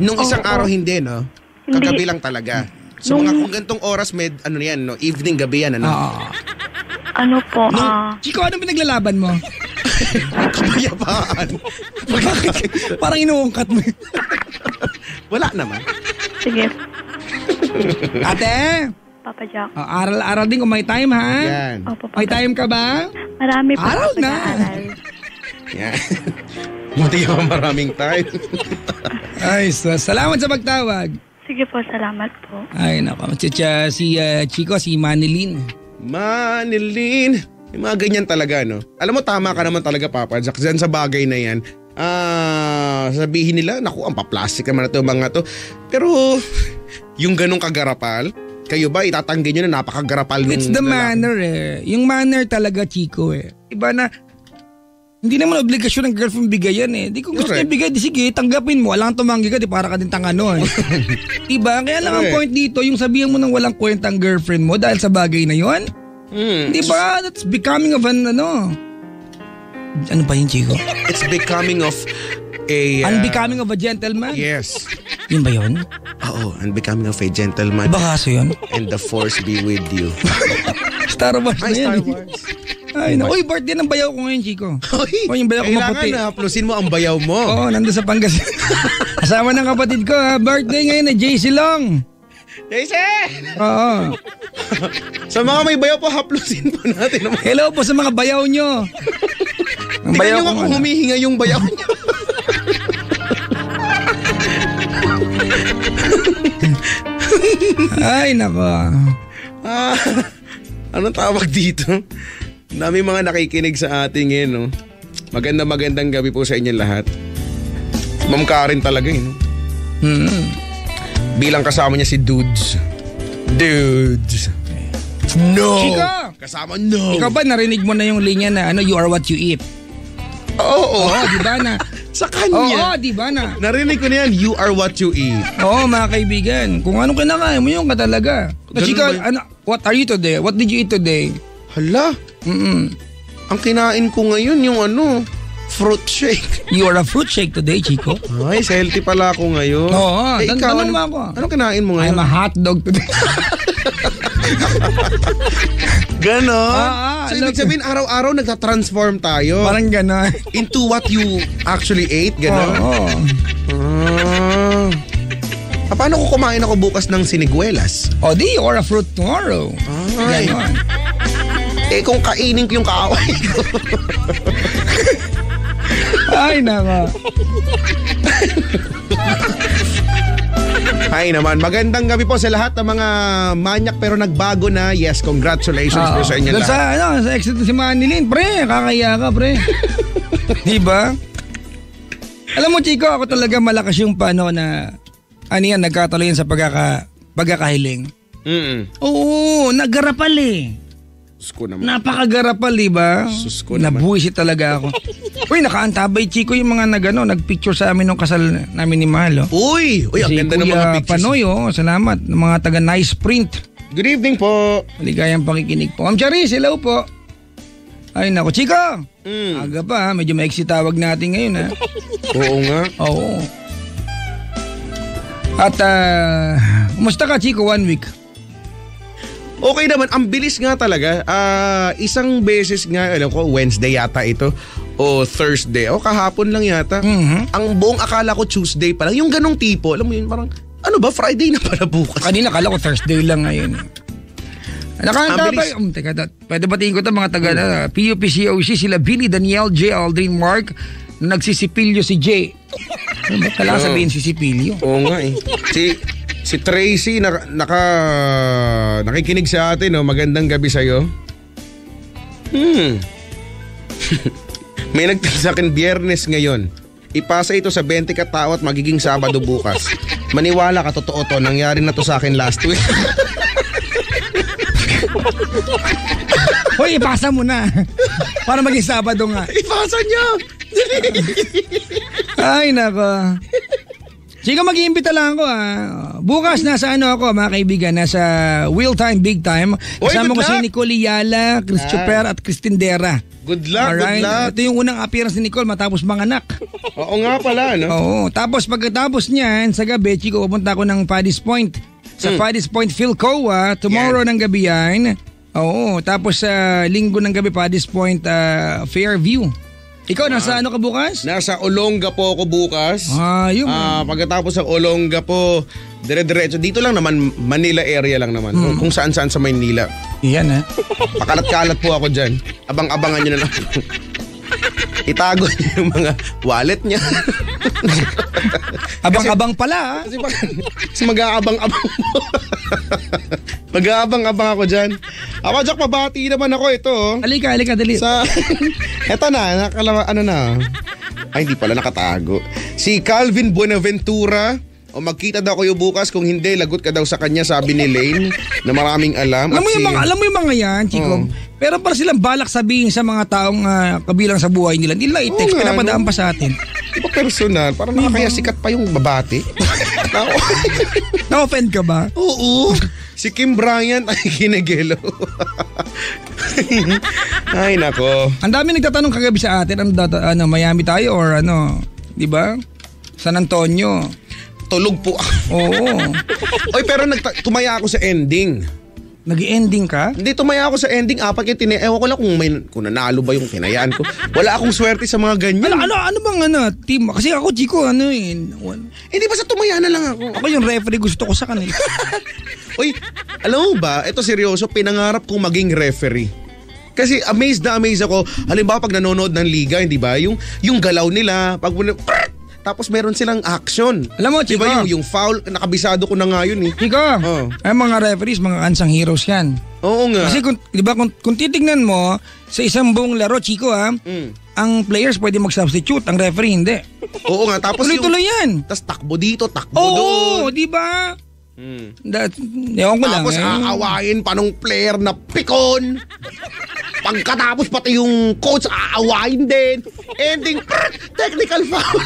Nung isang araw hindi, no? Hindi. Kagabi lang talaga. So mga kung gantong oras, evening, gabi yan, ano? Ano po, Chico, anong pinaglalaban mo? Kapayapaan. Parang inuungkat mo. Wala naman. sige. Ate, Papa Jack. aral din kung may time, ha? Yan. Opo, Papa. May time ka ba? Marami po Aral ako na. nag-aaral. Yan. Buti ka maraming time. Ay, salamat sa pagtawag. Sige po, salamat po. Ay, nako. Si Chico, si Manilin. Manilin. Yung mga ganyan talaga, no? Alam mo, tama ka naman talaga, Papa Jack. Diyan sa bagay na yan, sabihin nila, naku, ang paplastic naman na ito, mga to. Pero, yung ganong kagarapal, kayo ba itatanggi nyo na napakagarapal nung It's the manner Yung manner talaga, Chico Iba na, hindi naman obligasyon ng girlfriend bigayan Di kung gusto niya bigay, di sige, tanggapin mo. Walang tumanggi ka, di para ka din tanga nun. Diba? Kaya lang ang point dito, yung sabihan mo ng walang kwentang girlfriend mo dahil sa bagay na yon. Diba? That's becoming of an ano ba yun, Chico? It's becoming of a... Unbecoming of a gentleman? Yes. Yun ba yun? Oo, unbecoming of a gentleman. Diba kaso yun? And the force be with you. Star Wars na Ay, yan. Star Wars. Ay, no. Uy, birthday ng bayaw ko ngayon, Chico. Yung bayaw ko maputi. Kailangan na haplusin mo ang bayaw mo. Oo, nandun sa Pangasinan. Kasama ng kapatid ko, birthday ngayon na JC Long. JC! Oo. Sa mga may bayaw po, haplusin po natin. Hello po sa mga bayaw nyo. Ang Tingnan nyo nga ko, kung humihinga yung bayaw nyo. Ay, nako. Anong tawag dito? Dami mga nakikinig sa ating no? Magandang gabi po sa inyong lahat. Ma'am Karen talaga no? Bilang kasama niya si Dudes. No! Chico, Kasama, no. Ikaw ba narinig mo na yung linya na you are what you eat? Oo. Di ba na? Sa kanya. Oo, di ba na? Narinig ko na yan, you are what you eat. Oo, mga kaibigan. Kung anong kinakain mo yun ka talaga. Kasi what are you today? What did you eat today? Hala. Ang kinain ko ngayon yung fruit shake. You are a fruit shake today, Chico. Ay, healthy pala ako ngayon. Oo, ikaw, tanong mo ako. Anong kinain mo ngayon? I'm a hot dog today. Ganon. So, ibig sabihin, araw-araw nagta-transform tayo. Parang ganon. Into what you actually ate, ganon? Oo. Paano ko kumain ako bukas ng siniguelas? O di, or a fruit tomorrow. Ay. Ganon. Kung kainin ko yung kaaway ko. Ay, nako. Ay naman, magandang gabi po sa lahat ng mga manyak pero nagbago na. Yes, congratulations po sa inyo lahat. Sa exit si Manilin, pre, kakaya ka, pre. Diba? Alam mo, Chico, ako talaga malakas yung paano na nagkatuloy sa pagkakahiling. Oo, naggarapal eh. Susko naman. Napakagarapal, diba? Susko naman. Nabuwisit talaga ako. Uy, nakaantabay, Chico, yung mga nagpicture sa amin nung kasal namin ni Mahal. Uy, ang ganda ng mga pictures. Panoy, salamat. Ng mga taga Nice Print. Good evening po. Maligayang pakikinig po. Ma'am Charis, hello po. Ay, naku, Chico. Aga pa, medyo maiksi tawag natin ngayon, ha? Oo nga. Oo. At, kumusta ka, Chico, 1 week? Okay naman, ang bilis nga talaga. Isang beses nga, alam ko, Wednesday yata ito. O Thursday. O kahapon lang yata. Ang buong akala ko Tuesday pa lang. Yung ganong tipo, alam mo yun, parang, Friday na pala bukas. Kanina akala ko Thursday lang ngayon. Nakaantabay. Teka, pwede batiin ko ito mga taga PUPCOC, sila Billy, Daniel, J, Aldrin, Mark, na nagsisipilyo si J. Ano ba kailangan sabihin si Sipilyo? Oo nga eh. Si Tracy nakikinig sa atin, magandang gabi sa'yo. May nagtala sa akin Biyernes ngayon. Ipasa ito sa 20 katao at magiging Sabado bukas. Maniwala ka, totoo to. Nangyari na to sa akin last week. Hoy, ipasa mo na. Para maging Sabado nga. Ipasa niya. Ay, nako. Sige, mag-iimbita lang ako Bukas nasa ako mga kaibigan, nasa Wheel Time Big Time. Kasama ko si Nicole Yala, Chris Chuper at Christine Dera. Good luck, alright? Good luck. Ito yung unang appearance ni Nicole matapos manganak. Oo nga pala, no? Oo. Tapos pagkatapos niyan, sa gabi, Chico, pupunta ako ng Paddy's Point. Sa Paddy's Point Philcoa, tomorrow ng gabi yan. Oo. Tapos sa linggo ng gabi, Paddy's Point Fairview. Ikaw, nasa ka bukas? Nasa Olonga po ako bukas. Yun. Pagkatapos ng Olonga po, dire-diretso. Dito lang naman, Manila area lang naman. Kung saan-saan sa Maynila. Iyan Pakalat-kalat po ako dyan. Abang-abangan nyo na lang. Itago niyo yung mga wallet niya. Abang-abang pala. Kasi mag-aabang-abang po. Mag-aabang-abang ako dyan. Ako, Jack, pabati naman ako ito. Halika, dali. Eto na, Ay, hindi pala nakatago. Si Calvin Buenaventura. Magkita daw kayo bukas, kung hindi, lagot ka daw sa kanya, sabi ni Lane, na maraming alam. Alam mo yung mga yan, Chico. Pero para silang balak sabihin sa mga taong kabilang sa buhay nila. Hindi nila i-text, pinapadaan pa sa atin. Iba personal, parang nakakaya sikat pa yung babati. Na-offend ka ba? Oo. Si Kim Bryant ay kinagelo. Ay, nako. Ang dami nagtatanong kagabi sa atin, Miami tayo or di ba? San Antonio. Tulog po ako. Oo. Oy, pero tumaya ako sa ending. Nag-ending ka? Hindi, tumaya ako sa ending. Apat yung ewan ko lang kung nanalo ba yung tinayaan ko. Wala akong swerte sa mga ganyan. Ano bang team? Kasi ako, Chico, Hindi ba sa tumaya na lang ako? Ako yung referee gusto ko sa kanila. Uy, alam mo ba, ito seryoso, pinangarap kong maging referee. Kasi amazed ako. Halimbawa pag nanonood ng liga, hindi ba? Yung galaw nila, pag tapos meron silang action. Alam mo, Chico. Diba yung foul, nakabisado ko na nga yun eh. Chico, ay mga referees, mga unsung heroes yan. Oo nga. Kasi kung titignan mo, sa isang buong laro, Chico ang players pwede mag-substitute, ang referee hindi. Oo nga, tapos tuloy-tuloy yan. Tapos takbo dito, takbo doon. Oo, di ba? Ewan ko lang. Tapos aawain pa nung player na pikon. Pagkatapos pati yung coach aawain din. Ending, technical foul.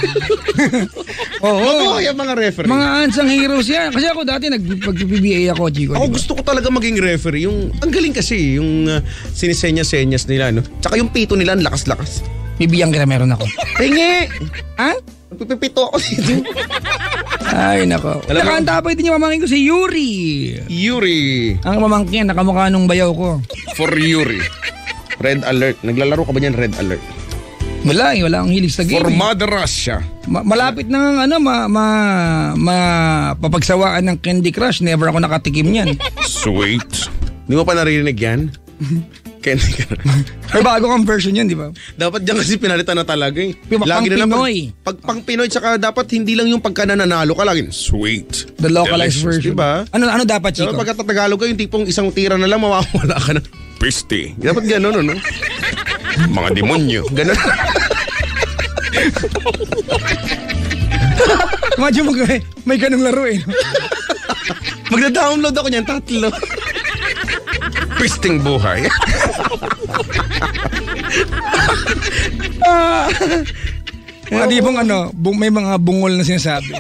Oo. Yung mga referee. Mga unsung heroes yan. Kasi ako dati nag-PBA ako, Chico. Ako gusto ko talaga maging referee. Yung, ang galing kasi, yung sinisenyas-senyas nila, no? Tsaka yung pito nila, ang lakas-lakas. Bibigyan kita, meron ako. Tingi! Ha? Pipipito ako dito. Ay, nako. Nakanta pa din yung mamangkin ko si Yuri. Yuri. Ang mamangkin, nakamukha nung bayaw ko. For Yuri. Red Alert. Naglalaro ka ba niyan, Red Alert? Wala akong hilig sa game. For Mother Russia. Malapit na papagsawaan ng Candy Crush. Never ako nakatikim niyan. Sweet. Di mo pa naririnig yan? Candy Crush. May bago kang version yan, di ba? Dapat dyan kasi pinalitan na talaga eh. Pang Pinoy. Pang Pinoy, tsaka dapat hindi lang yung pagka nananalo ka lagi. Sweet. The localized Delicious, version. Diba? Ano dapat, Chico? Dapat pagka Tagalog ka, yung tipong isang tira na lang, mawawala ka na. Piste. Dapat gano'n, no? Mga demonyo. Gano'n. Imagine mo, may ganung laro eh. Magda-download ako niyan, 3. Pisting buhay. Mga tipong may mga bungol na sinasabi.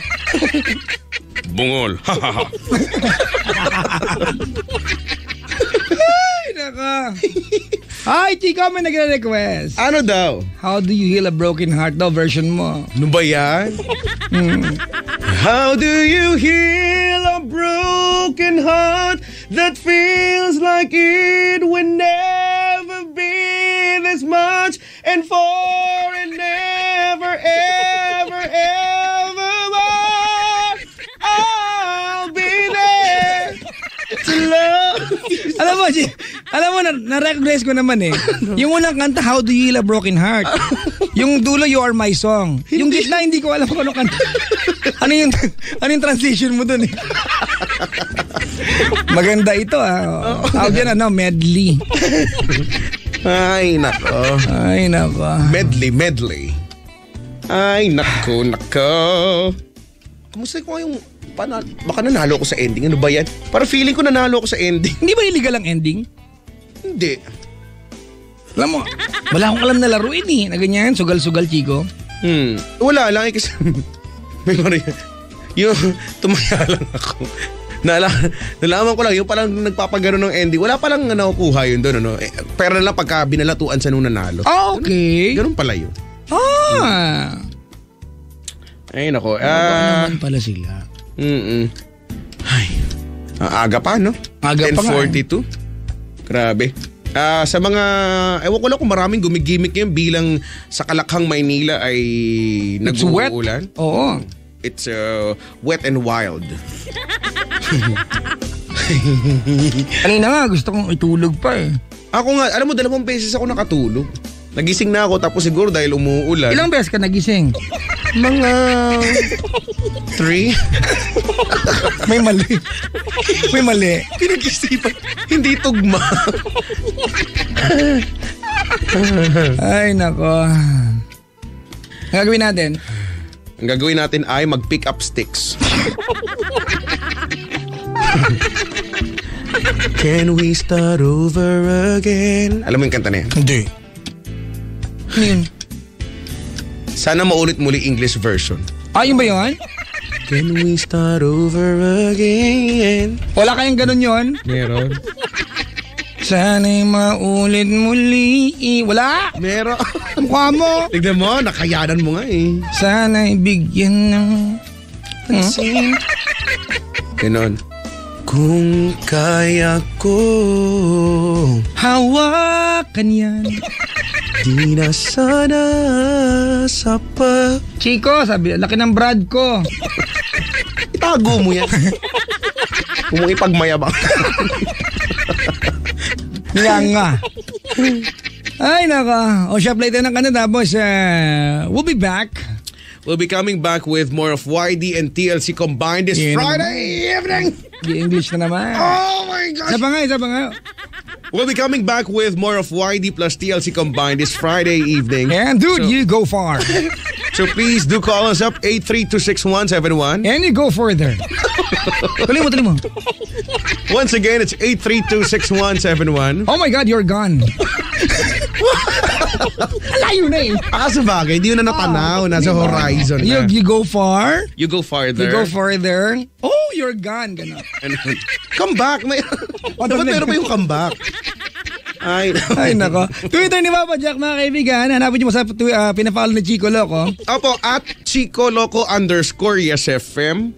Bungol. Ay, naka. Ay, Chico, may nagre-request. Ano daw? How do you heal a broken heart daw, version mo. Ano ba yan? How do you heal a broken heart that feels like it will never be this much and for and never, ever, ever more. I'll be there to love you. Alam mo, na-recognize ko naman eh. Yung unang kanta, How Do You Heal a Broken Heart? Yung dulo, You Are My Song. Yung gitna, hindi ko alam kung anong kanta. Ano yung translation mo dun eh? Maganda ito Tawag yan, medley. Ay, nako. Medley. Ay, nako. Kamusta ko yung baka nanalo ko sa ending. Ano ba yan? Parang feeling ko nanalo ko sa ending. Hindi ba illegal ang ending? Hindi. Alam mo, wala akong alam na laruin eh. Na ganyan, sugal-sugal, Chico. Wala lang kasi may Maria. Yung tumaya lang ako. Nalaman ko lang, yung palang nagpapagano ng ending. Wala palang nakukuha yun doon. Pero na lang pagka binalatuan sa nung nanalo. Okay. Ganun pala yun. Ay, nako. Naman pala sila. Ay, aga pa, no? Aga pa 10:42. Grabe. Sa mga, ewan ko lang kung maraming gumigimik ngayon bilang sa Kalakhang, Maynila ay nag-uulan. Oo. It's wet and wild. Kanina nga, gusto kong itulog pa eh. Ako nga, alam mo, 2 beses ako nakatulog. Nagising na ako tapos siguro dahil umuulan. Ilang beses ka nagising? Mga 3. May mali. Pinag-isipan. Hindi tugma. Ay, nako. Ang gagawin natin? Ang gagawin natin ay mag-pick up sticks. Can we start over again? Alam mo yung kanta na yan? Hindi. Sana maulit muli English version. Yun ba yun? Can we start over again? Wala kayang ganun yun? Meron. Sana'y maulit muli. Wala? Meron. Mukha mo. Tignan mo, nakayanan mo nga eh. Sana'y bigyan ng... Ganon. Kung kaya ko hawakan yan. Di na sana sapa. Chico, sabi, laki ng brad ko. Itago mo yan. Kung mo ipagmayabang. Nga. Ay, naka. O siya, play tayo ng kanta tapos we'll be back. We'll be coming back with more of YD and TLC combined this Friday evening. The English na naman. Oh my gosh. Isa pa nga. We'll be coming back with more of YD plus TLC combined this Friday evening. And dude, you go far. So please do call us up 8326171. And you go further. Tuloy mo. Once again, it's 8326171. Oh my God, you're gone. Layo na eh. Sa bagay, di yun na natanaw. Nasa horizon na. You go far. You go farther. You go further. Oh, you're gone. Ganon. Come back. Dapat meron pa yung come back. Ay nako. Twitter ni Papa Jack, mga kaibigan. Hanapin niyo mo sa pinafollow ni Chico Loco. Opo, at Chico Loco _YesFM.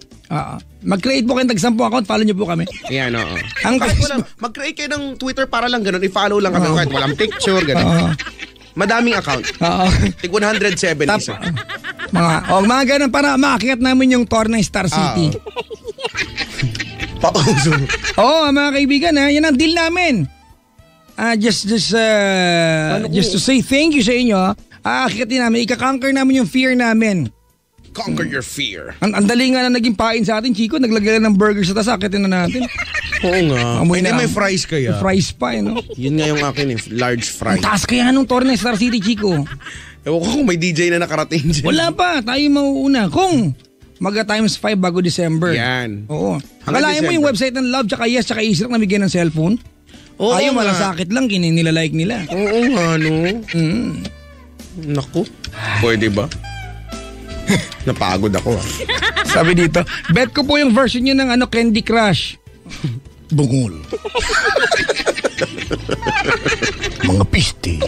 Mag-create po kayo ng 10 account, follow niyo po kami. Yan, oo. Kahit mag-create kayo ng Twitter para lang ganun, i-follow lang kami kahit walang picture, ganun. Madaming account. Tig 170 isa. Mga ganun para makakit namin yung tour ng Star City. Pauso. Mga kaibigan, yan ang deal namin. Just to say thank you sa inyo. Akitin namin, ika-conquer namin yung fear namin. Conquer your fear. Ang dali nga na naging pain sa atin, Chico. Naglagay ng burger sa tas, akitin na natin. Oo nga. Amoy Hindi na, may fries kaya. Fries pa, no? Yun nga yung akin large fries. Ang taas kaya nung tour ng Star City, Chico. Ewan ko kung may DJ na nakarating dyan. Wala pa, tayo mauuna. Kung times 5 bago December. Yan. Oo. Akalain mo yung website ng Love, tsaka Yes, tsaka Easy, namigay ng cellphone? Oo, ayaw, malasakit lang, nilalike nila. Oo nga, no? Naku, pwede ba? Napagod ako. Sabi dito, bet ko po yung version nyo ng Candy Crush. Bungol. Mga piste.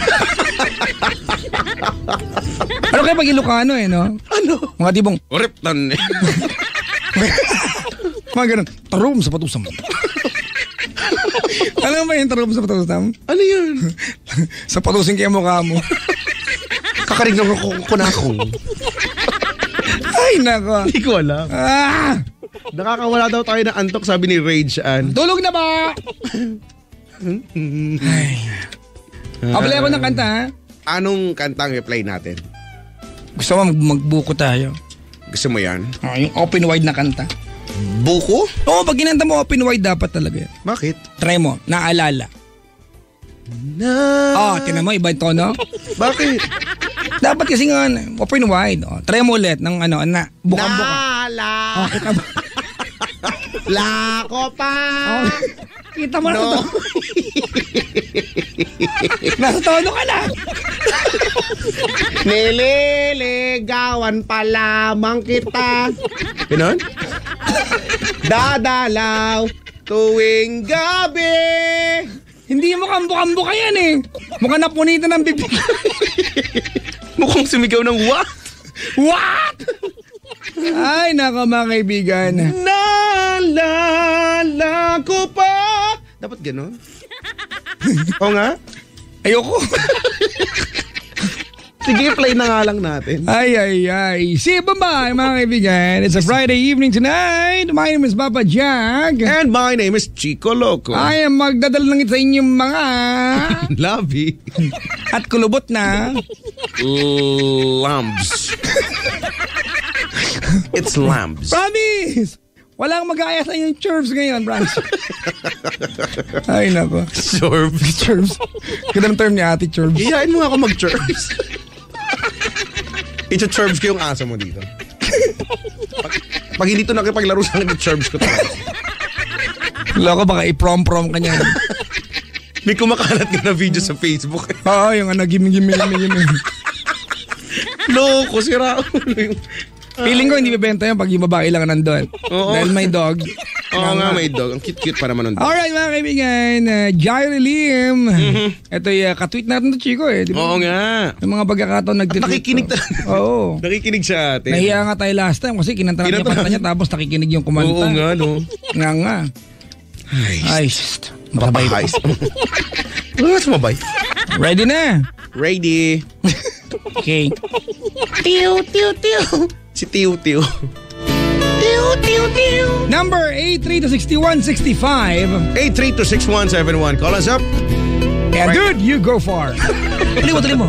Ano kaya pag Ilocano no? Ano? Mga tibong, Reptan. mga ganun, tarum sa patusam. Alam mo yung tarum sa patusam? Ano yun? Sa patusin kaya mukha mo. Kakarig ng kunakong. Ay, nako. Hindi ko alam. Nakakawala daw tayo ng antok, sabi ni Rage Ann. Tulog na ba? Ay. Apply ako ng kanta, ha? Anong kantang i-play natin? Gusto mo magbuko tayo? Gusto mo yan? Yung open wide na kanta. Buko? Oo, pag kinanta mo open wide, dapat talaga yan. Bakit? Try mo, naalala. Tinan mo, iba yung tono. Bakit? Dapat kasi nga, open wide. Try mo ulit ng bukang-buka. Nala. Kita mo. Lako pa. Kita mo na ito. Nasa tono ka na. Nililigawan pa lamang kita. Ganon? Dadalaw tuwing gabi. Hindi mo kambuka yan eh. Mukha napunita ng bibig. Mukhang sumigaw ng what? What? Ay, nako mga kaibigan. Naalala ko pa. Dapat ganon? Oo nga? Ayoko. Sige, play na nga lang natin. Ay. See, bye-bye mga kaibigan. It's a Friday evening tonight. My name is Papa Jack. And my name is Chico Loco. I am magdadala ng sa inyong mga Labi. at kulubot na Lambs. It's lambs. Promise! Walang mag-aaya sa inyong chirps ngayon, Branch. Ay, nako. Chirps. Ganda ng term ni Ate Chirps. Iyain mo ako mag-chirps. Ito-chirps ko yung aso mo dito. Pag hindi ito nakipaglaro sa nag-chirps ko talaga. Loko, baka i-prom-prom ka niyan. May kumakalat ka na video sa Facebook. Oo, yung gimme. Loko, sira ulo yung... Feeling ko hindi bibenta yan pag yung babae lang nandun. Oo. Dahil may dog. Oo nga, may dog. Ang cute-cute pa naman ng dog. Alright mga kaibigan, Jairi Lim. Ito yung katweet natin to Chico Di ba? Oo nga. Yung mga pagkakataon nag-tweet. Nakikinig talaga. Oo. Nakikinig sa atin. Nahiya nga tayo last time kasi kinanta natin yung kanta niya tapos nakikinig yung kumanta. Oo nga, no? Nga. Ay, shit. Mabay. Mas mabay. Ready na? Ready. Okay. Tiw. Si Tiw. Tiw. Number 83-6165. 8326171. Call us up. And dude, you go far. Tuloy mo.